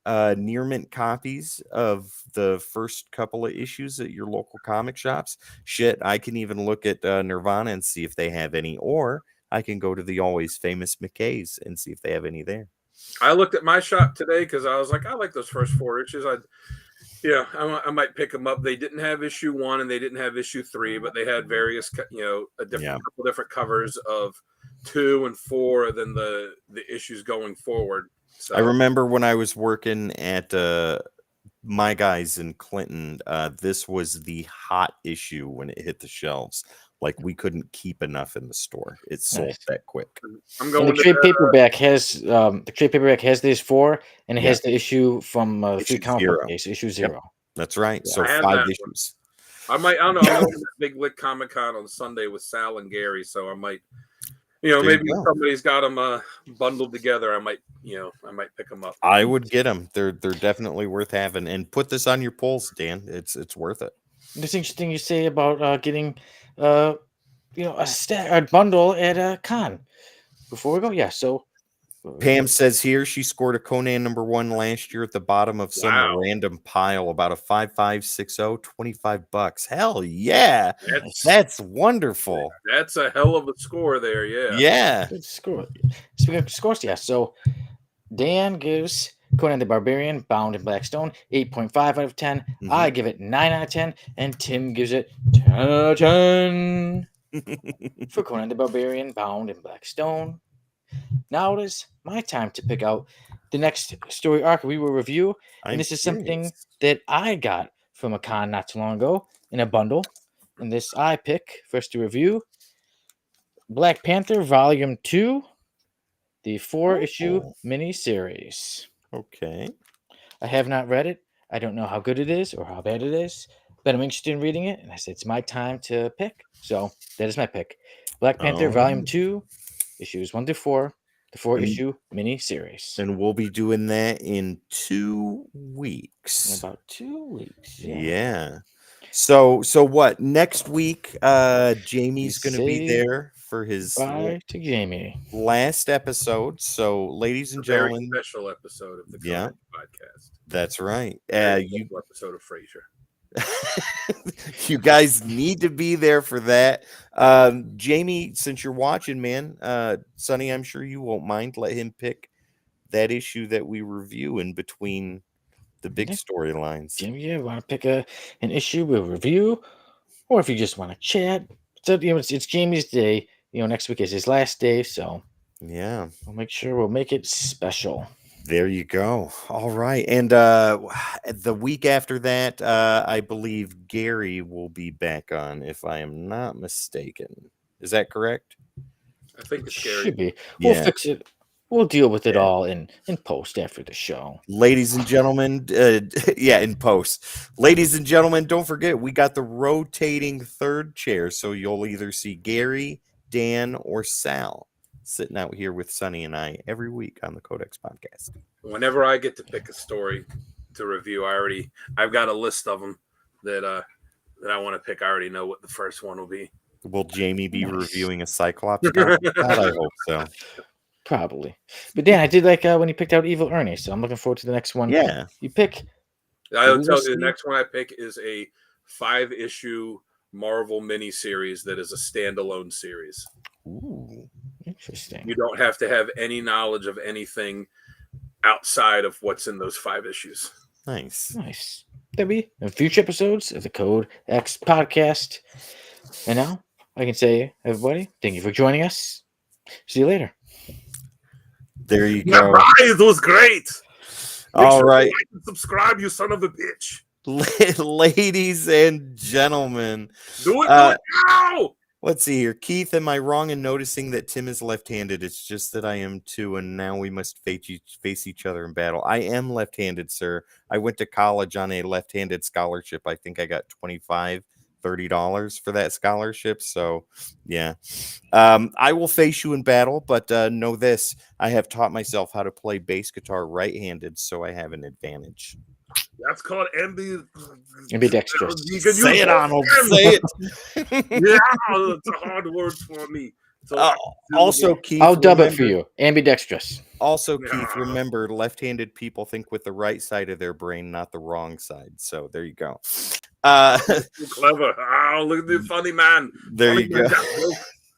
near mint copies of the first couple of issues at your local comic shops, shit, I can even look at Nirvana and see if they have any, or I can go to the always famous McKay's and see if they have any there. I looked at my shop today because I was like, I like those first 4 issues. I might pick them up. They didn't have issue 1 and they didn't have issue 3, but they had various, couple different covers of 2 and 4, than the issues going forward. So I remember when I was working at My Guys in Clinton, this was the hot issue when it hit the shelves. Like we couldn't keep enough in the store. It sold that quick. I'm And going the to trade paperback has these 4, and it has the issue from the Issue Free Comic 0. Book Days, issue 0. That's right. Yeah. So I have 5 that issues. I don't know. I'm going to Big Lick Comic Con on Sunday with Sal and Gary, so I might, maybe if somebody's got them bundled together, I might pick them up. I would get them. They're definitely worth having. And put this on your polls, Dan. It's worth it. It's interesting you say about getting a bundle at a con. Before we go, yeah. So Pam says here she scored a Conan #1 last year at the bottom of some Wow. random pile, about a 5560, $25. Hell yeah. That's That's wonderful. that's a hell of a score there. Yeah. Yeah. Good score. Speaking of scores, yeah. So Dan gives Conan the Barbarian Bound in Blackstone 8.5 out of 10. Mhm. I give it 9 out of 10. And Tim gives it 10 out of 10 for Conan the Barbarian Bound in Blackstone. Now it is my time to pick out the next story arc we will review. And I'm this is something curious. that I got from a con not too long ago in a bundle. And this I pick first to review Black Panther Volume 2, the 4-issue Oh. miniseries. Okay. I have not read it. I don't know how good it is or how bad it is, but I'm interested in reading it. And I said it's my time to pick. So that is my pick. Black Panther Volume Oh. 2, issues 1 through 4, the 4-issue miniseries. And we'll be doing that in 2 In weeks. about 2 weeks. Yeah. So what? Next week, Jamie's going to be say there for his Bye to Jamie. last episode. So, ladies and A very gentlemen, special episode of the Yeah. Conan podcast. that's right. Very You special episode of Frasier. you guys need to be there for that. Jamie, since you're watching, man, Sonny, I'm sure you won't mind. Let him pick that issue that we review in between the big Yeah. storylines. Jamie, you want to pick an issue we'll review, or if you just want to chat. So it's Jamie's day. Next week is his last day, so Yeah. we'll make it special. There you go. All right. And the week after that, I believe Gary will be back on, if I am not mistaken. Is that correct? I think it's scary. Should be. We'll Yeah. fix it. We'll deal with it Yeah. all in post after the show. Ladies and gentlemen, in post. Ladies and gentlemen, don't forget, we got the rotating third chair. So you'll either see Gary, Dan, or Sal sitting out here with Sonny and I every week on the Codex podcast. Whenever I get to pick a story to review, I've got a list of them that I want to pick. I already know what the first one will be. Will Jamie be Nice. reviewing a Cyclops comic? God, I hope so. Probably. But Dan, I did like when you picked out Evil Ernie, so I'm looking forward to the next one. Yeah. You pick. I'll We'll tell you, see. the next one I pick is a 5-issue Marvel miniseries that is a standalone series. Ooh. Interesting. You don't have to have any knowledge of anything outside of what's in those 5 issues. Nice. Nice. There'll be in future episodes of the Code X podcast. And now I can say, everybody, thank you for joining us. See you later. There you Yeah, go. right, it was great. Make All sure right. you like and subscribe, you son of a bitch. Ladies and gentlemen, Do it now. let's see here. Keith, am I wrong in noticing that Tim is left-handed? It's just that I am too, and now we must face each other in battle. I am left-handed, sir. I went to college on a left-handed scholarship. I think I got $30 for that scholarship. So, yeah. I will face you in battle, but know this. I have taught myself how to play bass guitar right-handed, so I have an advantage. That's called Ambidextrous. You can Say use it, both Arnold. hands. Say it. Yeah, it's a hard word for me. So Also, Keith, I'll dub it remember- for you. Ambidextrous. Also, Keith, Yeah. remember, left-handed people think with the right side of their brain, not the wrong side. So there you go. Too clever. Oh, look at the funny man. There Funny you go.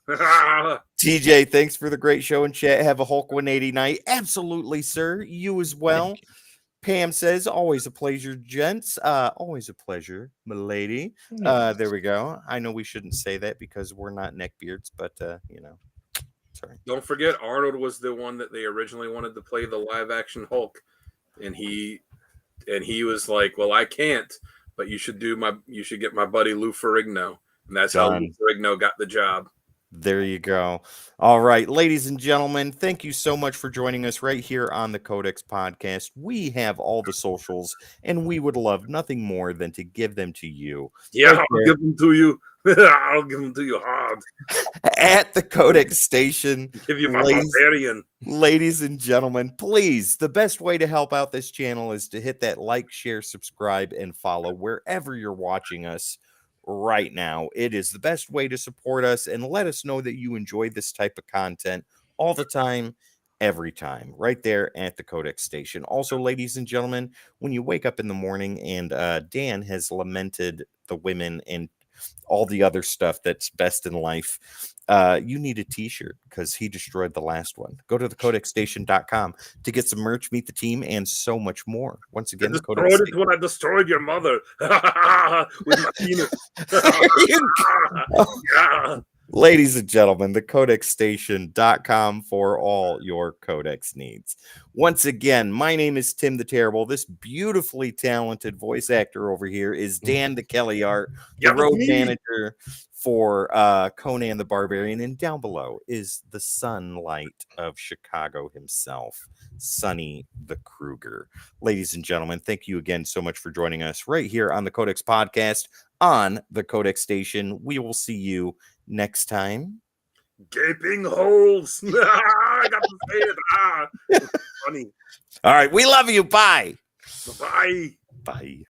man. TJ, thanks for the great show and chat. Have a Hulk 180 night. Absolutely, sir. You as well. Thank you. Pam says, always a pleasure, gents. Always a pleasure, milady. There we go. I know we shouldn't say that because we're not neckbeards, but sorry. Don't forget, Arnold was the one that they originally wanted to play the live-action Hulk, and he was like, "Well, I can't, but you should get my buddy Lou Ferrigno," and that's how Lou Done. Ferrigno got the job. There you go. All right, ladies and gentlemen, thank you so much for joining us right here on the Codex podcast. We have all the socials, and we would love nothing more than to give them to you. Yeah, Right I'll there. give them to you. I'll give them to you hard. At the Codex station. Give you my Ladies- barbarian. Ladies and gentlemen, please, the best way to help out this channel is to hit that like, share, subscribe, and follow wherever you're watching us right now. It is the best way to support us and let us know that you enjoy this type of content all the time, every time, right there at the Codex station. Also, ladies and gentlemen, when you wake up in the morning and Dan has lamented the women and all the other stuff that's best in life, you need a t-shirt because he destroyed the last one. Go to thecodexstation.com to get some merch, meet the team, and so much more. Once I again, the Codex destroyed it when I destroyed your mother with my penis. Yeah. Ladies and gentlemen, the codexstation.com for all your codex needs. Once again, my name is Tim the Terrible. This beautifully talented voice actor over here is Dan the Kelly Art, the Yeah, that's road me. manager for Conan the Barbarian. And down below is the sunlight of Chicago himself, Sonny the Kruger. Ladies and gentlemen, thank you again so much for joining us right here on the Codex Podcast on the Codex Station. We will see you next time. Gaping holes. I got to say it. It's funny. All right. We love you. Bye. Bye. Bye.